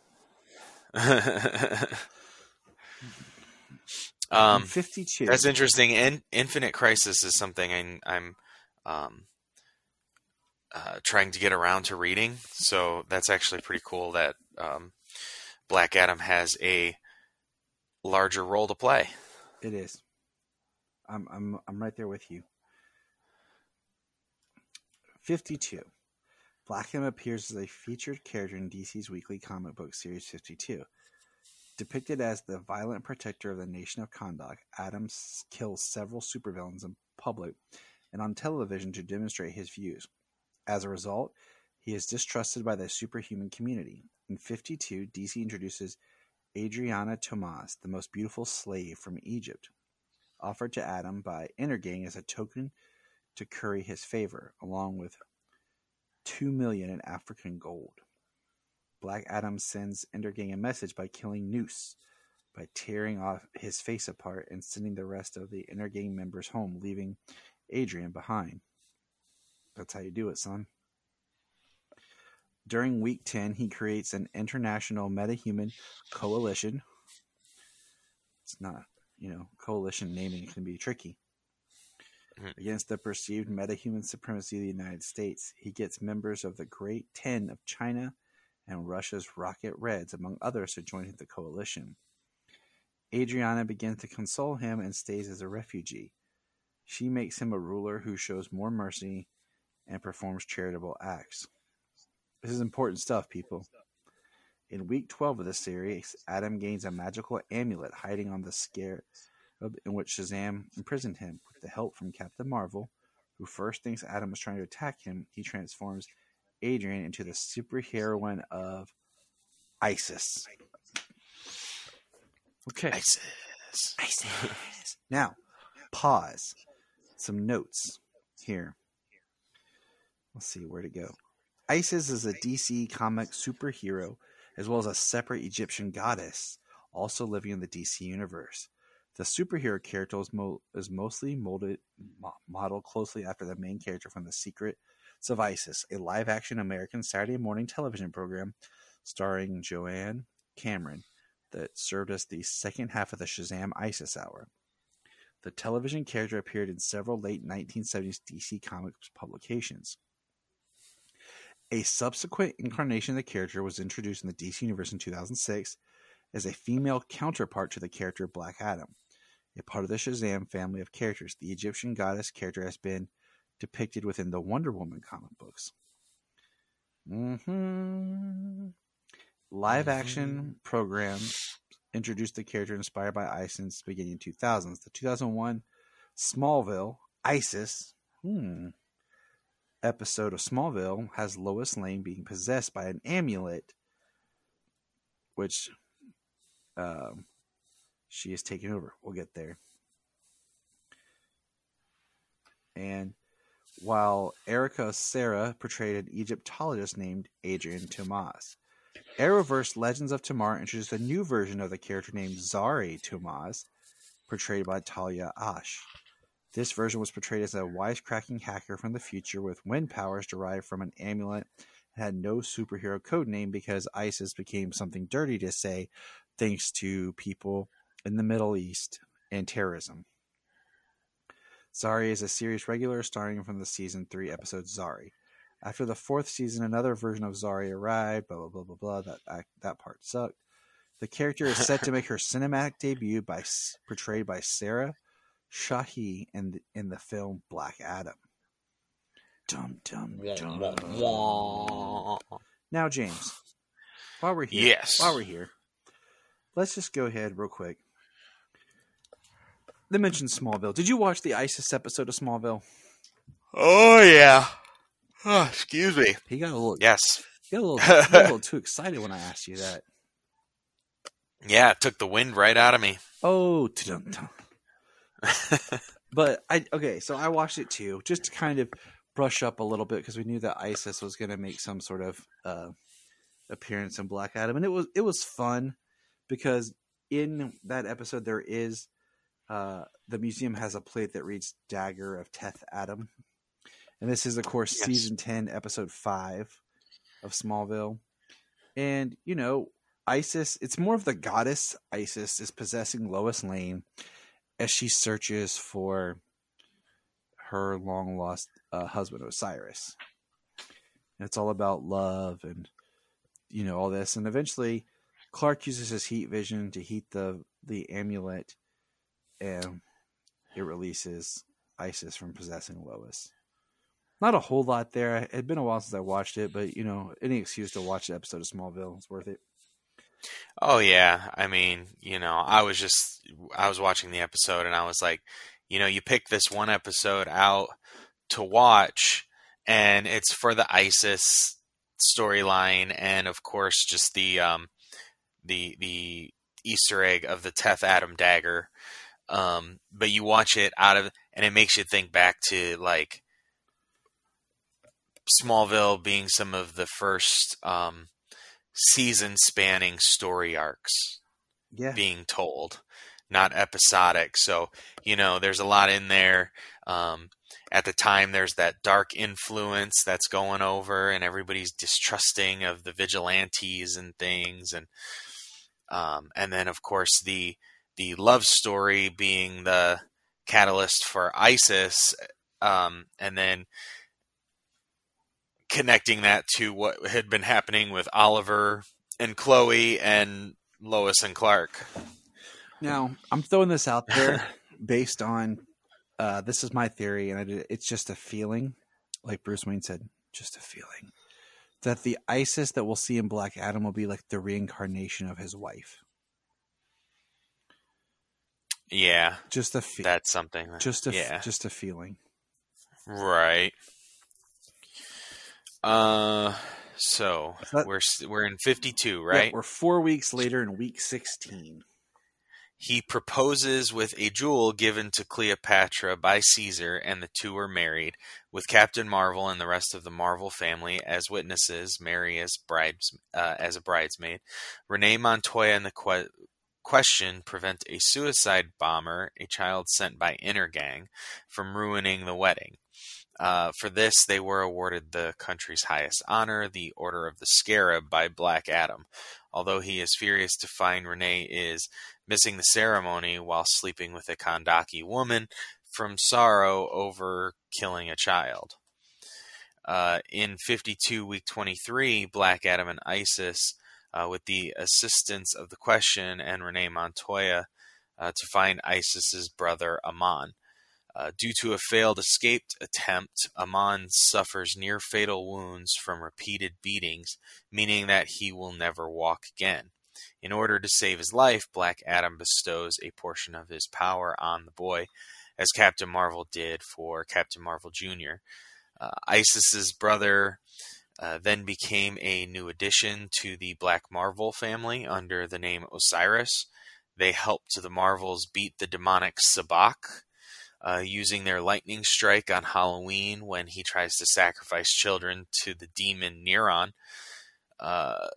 52. That's interesting. Infinite Crisis is something I'm trying to get around to reading. So that's actually pretty cool that Black Adam has a larger role to play. It is. I'm right there with you. 52. Black Adam appears as a featured character in DC's weekly comic book series 52. Depicted as the violent protector of the nation of Kahndaq, Adam kills several supervillains in public and on television to demonstrate his views. As a result, he is distrusted by the superhuman community. In 52, DC introduces Adriana Tomas, the most beautiful slave from Egypt, offered to Adam by Intergang as a token to curry his favor, along with $2 million in African gold. Black Adam sends Intergang a message by killing Noose, by tearing off his face apart and sending the rest of the Intergang members home, leaving Adrian behind. That's how you do it, son. During week 10, he creates an international metahuman coalition. It's not, coalition naming can be tricky. Against the perceived metahuman supremacy of the United States, he gets members of the Great 10 of China and Russia's Rocket Reds, among others, to join the coalition. Adriana begins to console him and stays as a refugee. She makes him a ruler who shows more mercy and performs charitable acts. This is important stuff, people. In week 12 of the series, Adam gains a magical amulet hiding on the scarab in which Shazam imprisoned him. With the help from Captain Marvel, who first thinks Adam is trying to attack him, he transforms Adrian into the superheroine of ISIS. Okay. ISIS. Now, pause. Some notes here. Let's see where to go. Isis is a DC comic superhero, as well as a separate Egyptian goddess, also living in the DC universe. The superhero character is mostly modeled closely after the main character from The Secrets of Isis, a live-action American Saturday morning television program starring Joanne Cameron that served as the second half of the Shazam Isis Hour. The television character appeared in several late 1970s DC Comics publications. A subsequent incarnation of the character was introduced in the DC Universe in 2006 as a female counterpart to the character Black Adam. A part of the Shazam family of characters, the Egyptian goddess character has been depicted within the Wonder Woman comic books. Live-action programs introduced the character inspired by ISIS beginning in 2000s. The 2001 Smallville, ISIS, episode of Smallville has Lois Lane being possessed by an amulet, which she is taking over. We'll get there. And while Erica Serra portrayed an Egyptologist named Adrian Tomas. Arrowverse Legends of Tomorrow introduced a new version of the character named Zari Tomas, portrayed by Talia Ash. This version was portrayed as a wisecracking hacker from the future with wind powers derived from an amulet and had no superhero code name because ISIS became something dirty to say thanks to people in the Middle East and terrorism. Zari is a series regular starring from the season 3 episode Zari. After the 4th season, another version of Zari arrived, blah, blah, blah, blah, blah. That part sucked. The character is set to make her cinematic debut portrayed by Sarah Shahi in the film Black Adam. Dum, dum, dum. Now, James, while we're here, let's just go ahead real quick. They mentioned Smallville. Did you watch the ISIS episode of Smallville? Oh, yeah. Oh, excuse me. He got a little Yes. a little too excited when I asked you that. Yeah, it took the wind right out of me. Oh, but so I watched it too, just to kind of brush up a little bit because we knew that ISIS was going to make some sort of appearance in Black Adam, and it was fun because in that episode there is the museum has a plate that reads "Dagger of Teth Adam," and this is of course season 10, episode 5 of Smallville, and ISIS, it's more of the goddess Isis is possessing Lois Lane as she searches for her long-lost husband, Osiris. And it's all about love and, all this. And eventually Clark uses his heat vision to heat the amulet, and it releases Isis from possessing Lois. Not a whole lot there. It had been a while since I watched it, but any excuse to watch the episode of Smallville is worth it. Oh yeah, I mean, I was watching the episode and I was like, you pick this one episode out to watch, and it's for the ISIS storyline, and of course, just the Easter egg of the Teth Adam dagger. But you watch it and it makes you think back to like Smallville being some of the first season spanning story arcs being told, not episodic. So, there's a lot in there. At the time, there's that dark influence that's going over, and everybody's distrusting of the vigilantes and things. And then, of course, the love story being the catalyst for ISIS, and then connecting that to what had been happening with Oliver and Chloe and Lois and Clark. Now, I'm throwing this out there based on, this is my theory, and it's just a feeling, like Bruce Wayne said, just a feeling, that the Isis that we'll see in Black Adam will be like the reincarnation of his wife. Yeah. Just a that's something. Just a feeling. Right. So we're in 52, right? Yeah, we're 4 weeks later in week 16. He proposes with a jewel given to Cleopatra by Caesar, and the two are married, with Captain Marvel and the rest of the Marvel family as witnesses, Mary as a bridesmaid. Renee Montoya and the Question prevent a suicide bomber, a child sent by Intergang, from ruining the wedding. For this, they were awarded the country's highest honor, the Order of the Scarab, by Black Adam. Although he is furious to find Renee is missing the ceremony while sleeping with a Kandaki woman from sorrow over killing a child. In 52, week 23, Black Adam and Isis, with the assistance of the Question and Renee Montoya, to find Isis's brother Amon. Due to a failed escape attempt, Amon suffers near-fatal wounds from repeated beatings, meaning that he will never walk again. In order to save his life, Black Adam bestows a portion of his power on the boy, as Captain Marvel did for Captain Marvel Jr. Isis's brother then became a new addition to the Black Marvel family under the name Osiris. They helped the Marvels beat the demonic Sabbac, using their lightning strike on Halloween when he tries to sacrifice children to the demon Neron.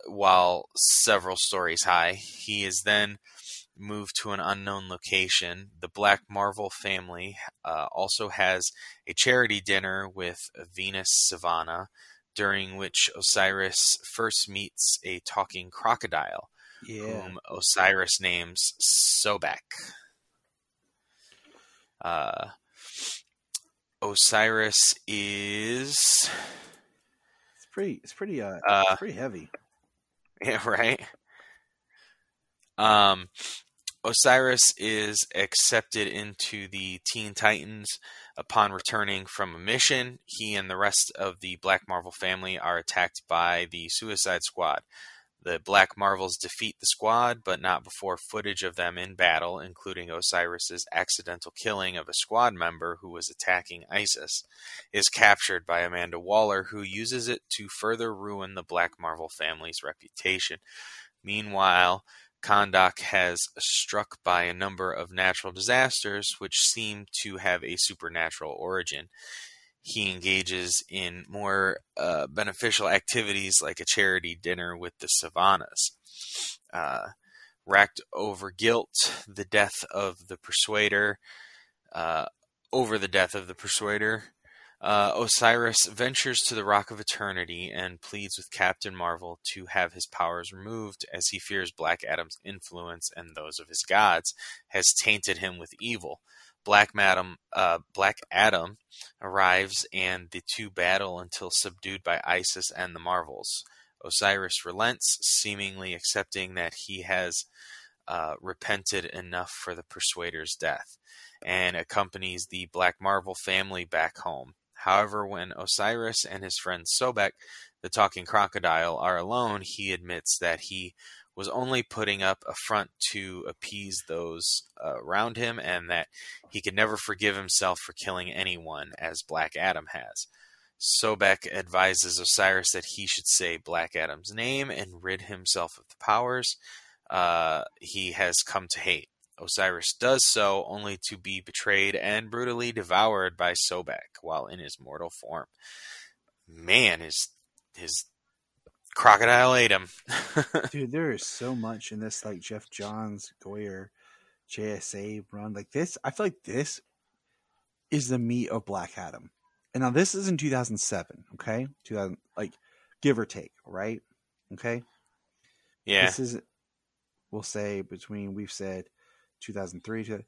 While several stories high, he is then moved to an unknown location. The Black Marvel family also has a charity dinner with Venus Savannah, during which Osiris first meets a talking crocodile, whom Osiris names Sobek. Osiris is... It's pretty heavy. Yeah, right? Osiris is accepted into the Teen Titans upon returning from a mission. He and the rest of the Black Marvel family are attacked by the Suicide Squad. The Black Marvels defeat the squad, but not before footage of them in battle, including Osiris's accidental killing of a squad member who was attacking Isis, is captured by Amanda Waller, who uses it to further ruin the Black Marvel family's reputation. Meanwhile, Kahndaq has struck by a number of natural disasters which seem to have a supernatural origin. He engages in more beneficial activities like a charity dinner with the Savannas. Racked over guilt, the death of the Persuader, Osiris ventures to the Rock of Eternity and pleads with Captain Marvel to have his powers removed, as he fears Black Adam's influence and those of his gods has tainted him with evil. Black Adam arrives, and the two battle until subdued by Isis and the Marvels. Osiris relents, seemingly accepting that he has repented enough for the Persuader's death, and accompanies the Black Marvel family back home. However, when Osiris and his friend Sobek, the talking crocodile, are alone, he admits that he was only putting up a front to appease those around him, and that he could never forgive himself for killing anyone, as Black Adam has. Sobek advises Osiris that he should say Black Adam's name and rid himself of the powers he has come to hate. Osiris does so, only to be betrayed and brutally devoured by Sobek while in his mortal form. Man, his crocodile ate him. Dude, there is so much in this, like Jeff Johns, Goyer, JSA run. Like this, I feel like this is the meat of Black Adam. And now this is in 2007, okay? 2000, like, give or take, right? Okay? Yeah. This is, we'll say, we've said 2003.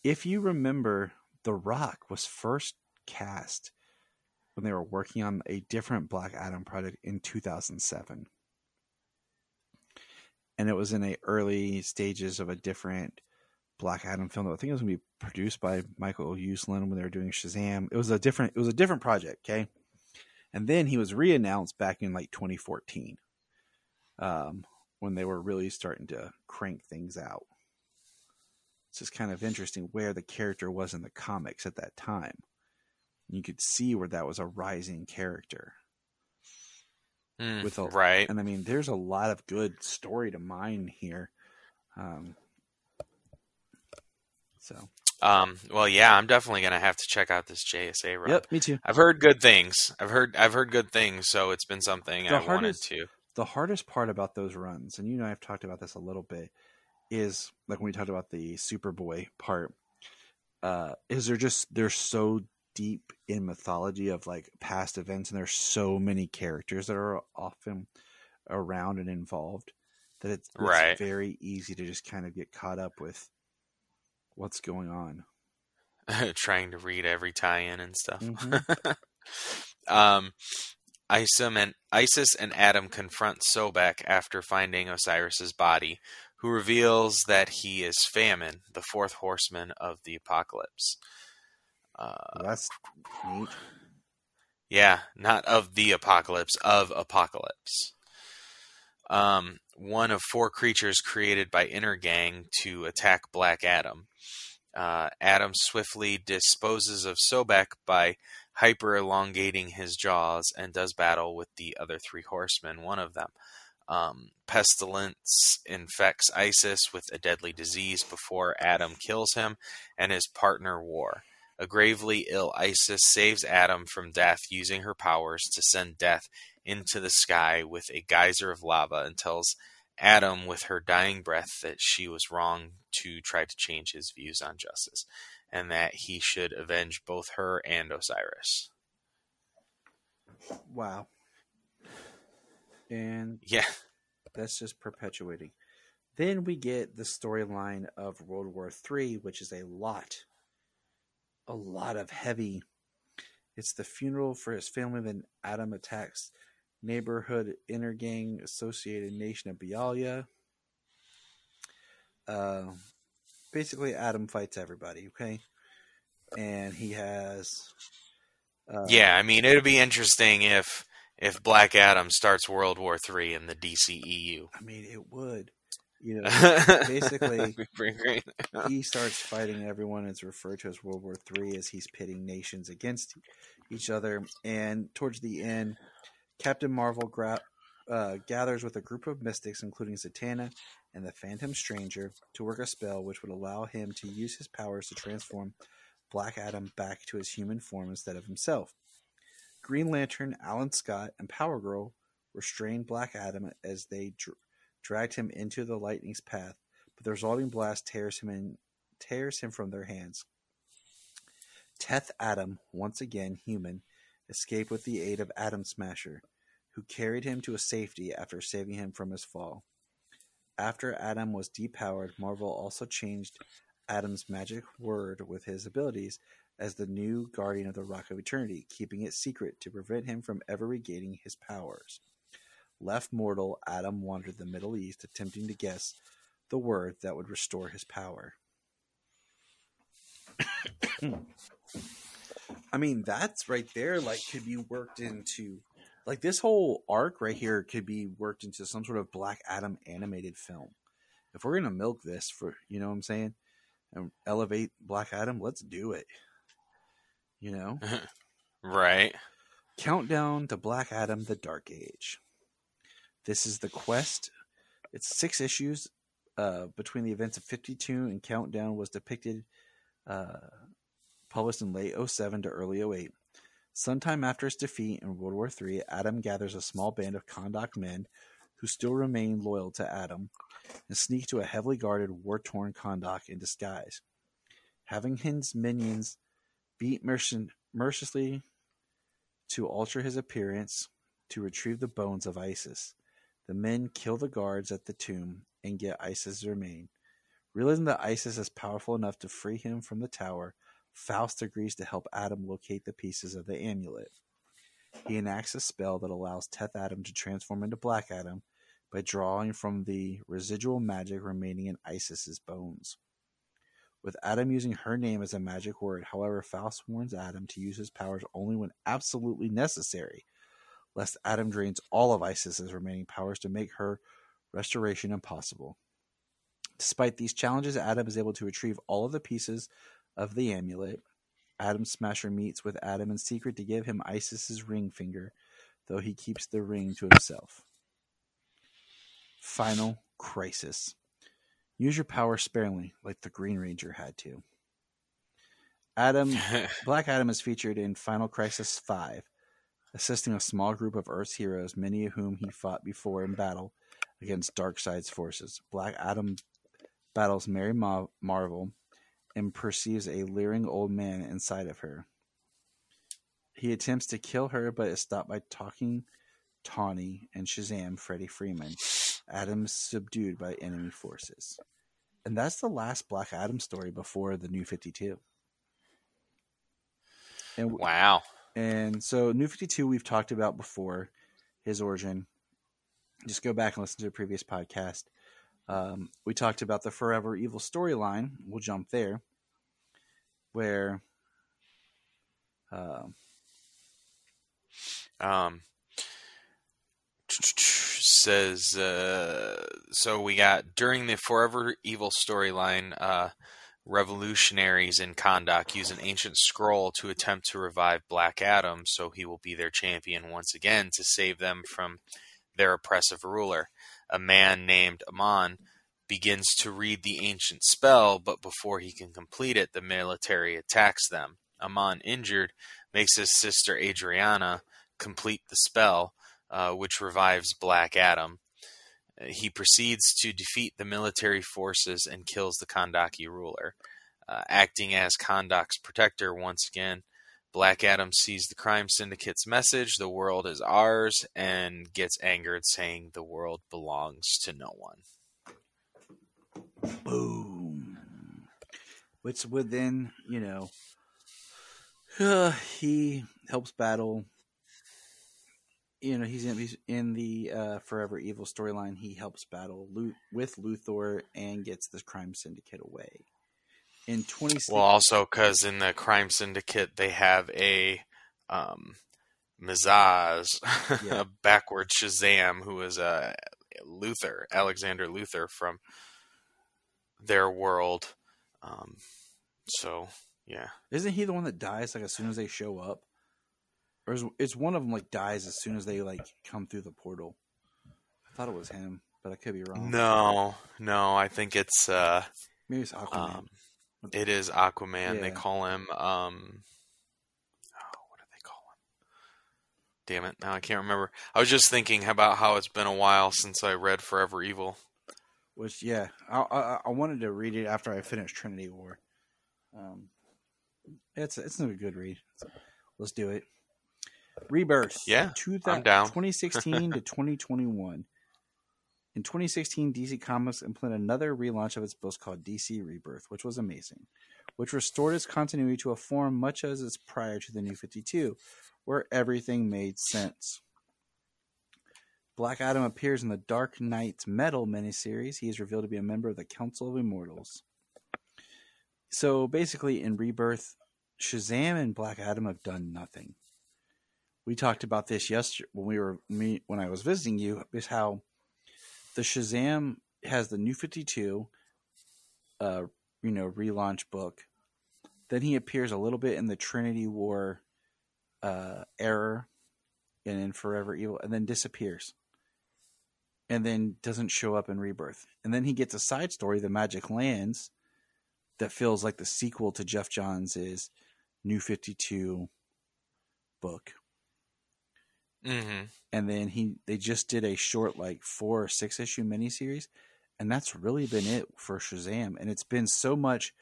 If you remember, The Rock was first cast when they were working on a different Black Adam project in 2007. And it was in the early stages of a different Black Adam film that I think it was going to be produced by Michael Uslan when they were doing Shazam. It was a different project, okay? And then he was re-announced back in like 2014 when they were really starting to crank things out. It's just kind of interesting where the character was in the comics at that time. You could see where that was a rising character. Right. And I mean, there's a lot of good story to mine here. Well, yeah, I'm definitely gonna have to check out this JSA run. Yep, me too. I've heard good things. I've heard good things, so it's been something I wanted to. The hardest part about those runs, and I've talked about this a little bit, is like when we talked about the Superboy part, is they're so deep in mythology of like past events, and there's so many characters that are often around and involved that it's very easy to just kind of get caught up with what's going on. Trying to read every tie-in and stuff. Mm-hmm. Isis and Adam confront Sobek after finding Osiris's body, who reveals that he is Famine, the fourth horseman of the apocalypse. That's neat. Yeah, not of the apocalypse, of apocalypse. One of four creatures created by Intergang to attack Black Adam. Adam swiftly disposes of Sobek by hyper-elongating his jaws and does battle with the other three horsemen, one of them. Pestilence infects Isis with a deadly disease before Adam kills him and his partner War. A gravely ill Isis saves Adam from death using her powers to send death into the sky with a geyser of lava, and tells Adam with her dying breath that she was wrong to try to change his views on justice, and that he should avenge both her and Osiris. Wow. And yeah, that's just perpetuating. Then we get the storyline of World War III, which is a lot of heavy. It's the funeral for his family, then Adam attacks neighborhood intergang associated nation of Bialya. Basically, Adam fights everybody, okay? And he has... yeah, I mean, it'd be interesting if Black Adam starts World War III in the DCEU. I mean, it would. Basically, he starts fighting everyone. It's referred to as World War III, as he's pitting nations against each other. And towards the end, Captain Marvel gathers with a group of mystics, including Zatanna and the Phantom Stranger, to work a spell which would allow him to use his powers to transform Black Adam back to his human form instead of himself. Green Lantern, Alan Scott, and Power Girl restrain Black Adam as they dragged him into the lightning's path, but the resulting blast tears him from their hands. Teth Adam, once again human, escaped with the aid of Atom Smasher, who carried him to a safety after saving him from his fall. After Adam was depowered, Marvel also changed Adam's magic word with his abilities as the new guardian of the Rock of Eternity, keeping it secret to prevent him from ever regaining his powers. Left mortal, Adam wandered the Middle East, attempting to guess the word that would restore his power. I mean, that's right there, like, could be worked into, like, this whole arc right here could be worked into some sort of Black Adam animated film. If we're going to milk this for, you know what I'm saying, and elevate Black Adam, let's do it. You know? Right. Countdown to Black Adam, the Dark Age. This is the quest. It's 6 issues between the events of 52 and Countdown was depicted, published in late 07 to early 08. Sometime after his defeat in World War III, Adam gathers a small band of Kahndaq men who still remain loyal to Adam and sneak to a heavily guarded, war-torn Kahndaq in disguise. Having his minions beat mercilessly to alter his appearance to retrieve the bones of Isis. The men kill the guards at the tomb and get Isis' remain. Realizing that Isis is powerful enough to free him from the tower, Faust agrees to help Adam locate the pieces of the amulet. He enacts a spell that allows Teth Adam to transform into Black Adam by drawing from the residual magic remaining in Isis' bones. With Adam using her name as a magic word, however, Faust warns Adam to use his powers only when absolutely necessary, lest Adam drains all of Isis' remaining powers to make her restoration impossible. Despite these challenges, Adam is able to retrieve all of the pieces of the amulet. Adam Smasher meets with Adam in secret to give him Isis' ring finger, though he keeps the ring to himself. Final Crisis. Use your power sparingly, like the Green Ranger had to. Black Adam is featured in Final Crisis 5, assisting a small group of Earth's heroes, many of whom he fought before in battle against Darkseid's forces. Black Adam battles Mary Marvel and perceives a leering old man inside of her. He attempts to kill her, but is stopped by Talking Tawny and Shazam, Freddie Freeman. Adam is subdued by enemy forces. And that's the last Black Adam story before the New 52. And, wow. And so New 52 we've talked about before, his origin. Just go back and listen to a previous podcast. We talked about the Forever Evil storyline. We'll jump there. Where says so we got during the Forever Evil storyline, revolutionaries in Kahndaq use an ancient scroll to attempt to revive Black Adam, so he will be their champion once again to save them from their oppressive ruler. A man named Amon begins to read the ancient spell, but before he can complete it, the military attacks them. Amon, injured, makes his sister Adriana complete the spell, which revives Black Adam. He proceeds to defeat the military forces and kills the Kahndaqi ruler. Acting as Kahndaq's protector once again, Black Adam sees the crime syndicate's message, "The world is ours," and gets angered, saying the world belongs to no one. Boom. Which would then, he helps battle. He's in the Forever Evil storyline. He helps battle with Luthor and gets the crime syndicate away. In 2016, well, also because in the crime syndicate they have a Mazaz, yeah. a backward Shazam, who is a Alexander Luthor from their world. So yeah, isn't he the one that dies like as soon as they show up? Or is one of them like dies as soon as they like come through the portal? I thought it was him, but I could be wrong. No, I think it's maybe it's Aquaman. It is Aquaman. Yeah. They call him what do they call him? Damn it, now I can't remember. I was just thinking about how it's been a while since I read Forever Evil. Which yeah, I wanted to read it after I finished Trinity War. It's a good read. Let's do it. Rebirth. Yeah, I'm down. 2016 to 2021. In 2016, DC Comics implemented another relaunch of its books called DC Rebirth, which was amazing, which restored its continuity to a form much as its prior to the New 52, where everything made sense. Black Adam appears in the Dark Knight Metal miniseries. He is revealed to be a member of the Council of Immortals. So basically, in Rebirth, Shazam and Black Adam have done nothing. We talked about this yesterday when I was visiting you, is how the Shazam has the New 52, relaunch book. Then he appears a little bit in the Trinity War era and in Forever Evil, and then disappears. And then doesn't show up in Rebirth. And then he gets a side story, The Magic Lands, that feels like the sequel to Jeff Johns' New 52 book. Mm-hmm. And then they just did a short, 4 or 6 issue miniseries, and that's really been it for Shazam. And it's been so much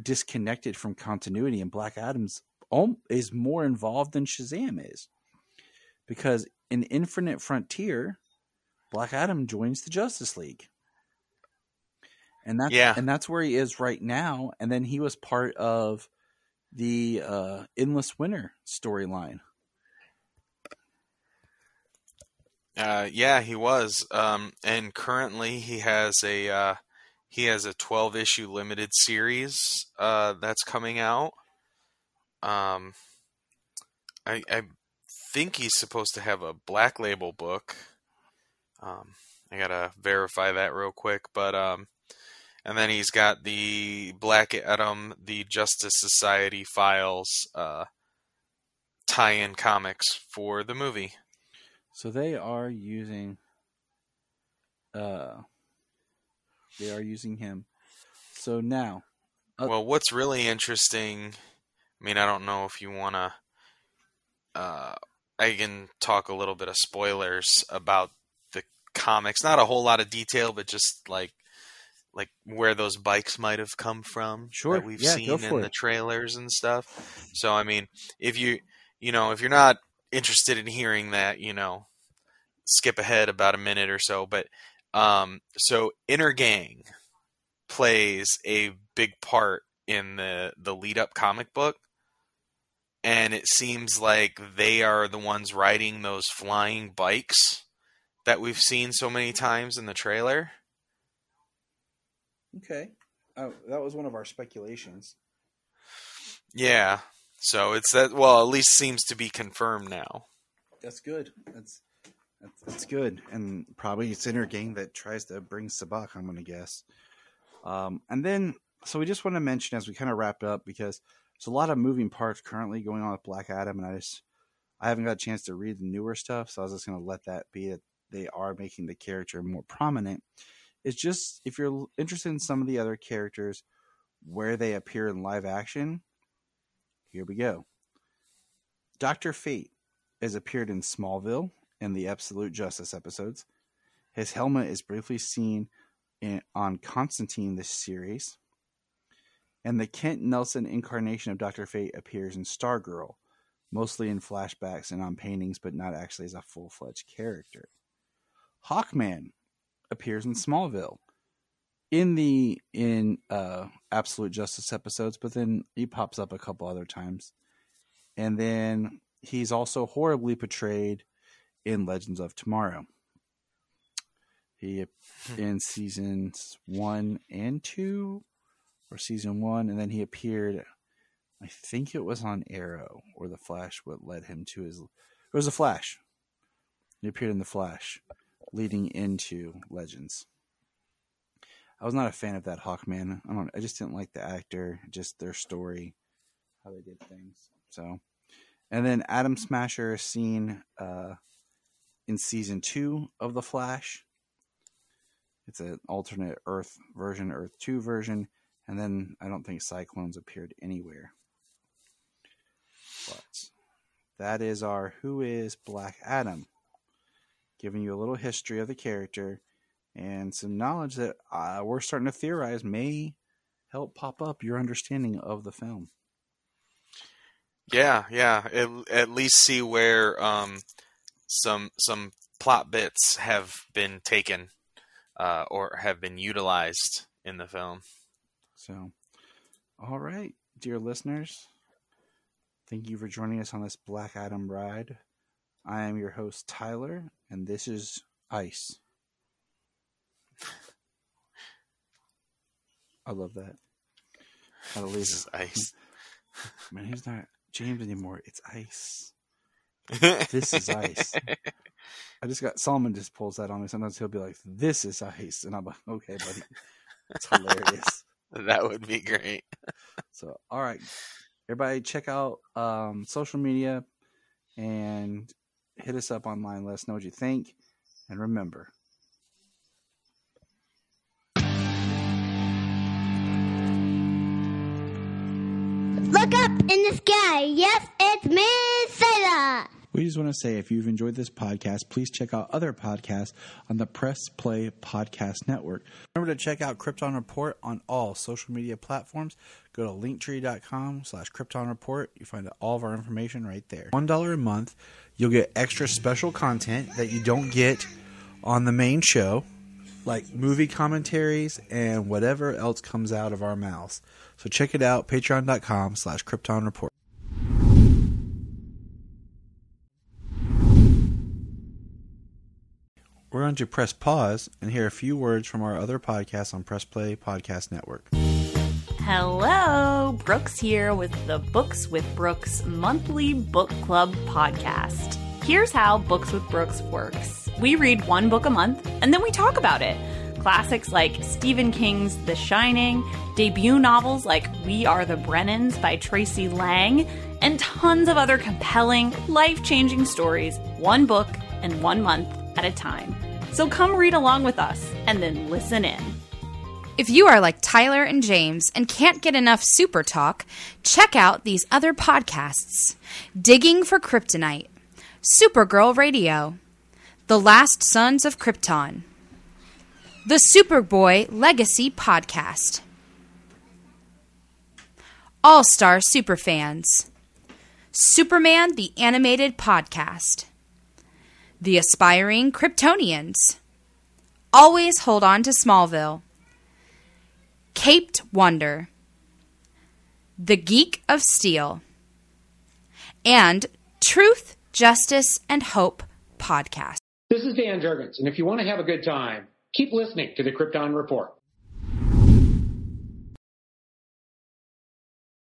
disconnected from continuity, and Black Adam's is more involved than Shazam is, because in Infinite Frontier, Black Adam joins the Justice League, and that's where he is right now. And then he was part of the Endless Winter storyline. Yeah, he was. And currently he has a 12-issue limited series that's coming out. I think he's supposed to have a Black Label book. I gotta verify that real quick, but and then he's got the Black Adam, the Justice Society Files tie-in comics for the movie. So they are using him. So now, well, what's really interesting, I mean, I don't know if you want to, I can talk a little bit of spoilers about the comics. Not a whole lot of detail, but just like where those bikes might have come from. Sure. That we've seen in the trailers and stuff. So, I mean, if you're not interested in hearing that, skip ahead about a minute or so. But so Inner Gang plays a big part in the lead up comic book, and it seems like they are the ones riding those flying bikes that we've seen so many times in the trailer. Okay. Oh, that was one of our speculations. Yeah. So it's that. Well, at least seems to be confirmed now. That's good. That's good, and probably it's Inner Gang that tries to bring Sabak, I'm going to guess. And then, so we just want to mention as we kind of wrap up, because there's a lot of moving parts currently going on with Black Adam, and I haven't got a chance to read the newer stuff, so I was just going to let that be that they are making the character more prominent. It's just, if you're interested in some of the other characters where they appear in live action, here we go. Dr. Fate has appeared in Smallville in the Absolute Justice episodes. His helmet is briefly seen on Constantine this series. And the Kent Nelson incarnation of Dr. Fate appears in Stargirl, mostly in flashbacks and on paintings, but not actually as a full-fledged character. Hawkman appears in Smallville in Absolute Justice episodes, but then he pops up a couple other times. And then he's also horribly portrayed in Legends of Tomorrow. He in seasons 1 and 2, or season 1, and then he appeared, I think it was on Arrow or The Flash, what led him to his... It was The Flash. He appeared in The Flash, leading into Legends. I was not a fan of that Hawkman. I just didn't like the actor, just their story, how they did things. So, and then Atom Smasher is seen in season 2 of The Flash. It's an alternate Earth version, Earth 2 version, and then I don't think Cyclones appeared anywhere. But that is our Who is Black Adam, giving you a little history of the character and some knowledge that we're starting to theorize may help pop up your understanding of the film. Yeah. At least see where some plot bits have been taken or have been utilized in the film. So, all right, dear listeners, thank you for joining us on this Black Adam ride. I am your host, Tyler, and this is Ice. I love that. This is Ice. Man, he's not James anymore. It's Ice. This is Ice. I just got Solomon just pulls that on me. Sometimes he'll be like, "This is Ice," and I'm like, "Okay, buddy." It's hilarious. That would be great. So, all right, everybody, check out social media and hit us up online. Let us know what you think, and remember. Look up in the sky. Yes, it's Miss Sailor. We just want to say, if you've enjoyed this podcast, please check out other podcasts on the Press Play Podcast Network. Remember to check out Krypton Report on all social media platforms. Go to linktree.com/Krypton Report. You find all of our information right there. $1 a month, you'll get extra special content that you don't get on the main show, like movie commentaries and whatever else comes out of our mouths. So check it out, patreon.com/Krypton Report. We're going to press pause and hear a few words from our other podcasts on Press Play Podcast Network. Hello, Brooks here with the Books with Brooks monthly book club podcast. Here's how Books with Brooks works. We read one book a month and then we talk about it. Classics like Stephen King's The Shining, debut novels like We Are the Brennans by Tracy Lang, and tons of other compelling, life-changing stories, one book and 1 month at a time. So come read along with us and then listen in. If you are like Tyler and James and can't get enough super talk, check out these other podcasts. Digging for Kryptonite, Supergirl Radio, The Last Sons of Krypton, the Superboy Legacy Podcast, All-Star Superfans, Superman the Animated Podcast, The Aspiring Kryptonians, Always Hold On to Smallville, Caped Wonder, The Geek of Steel, and Truth, Justice, and Hope Podcast. This is Dan Jurgens, and if you want to have a good time, keep listening to the Krypton Report.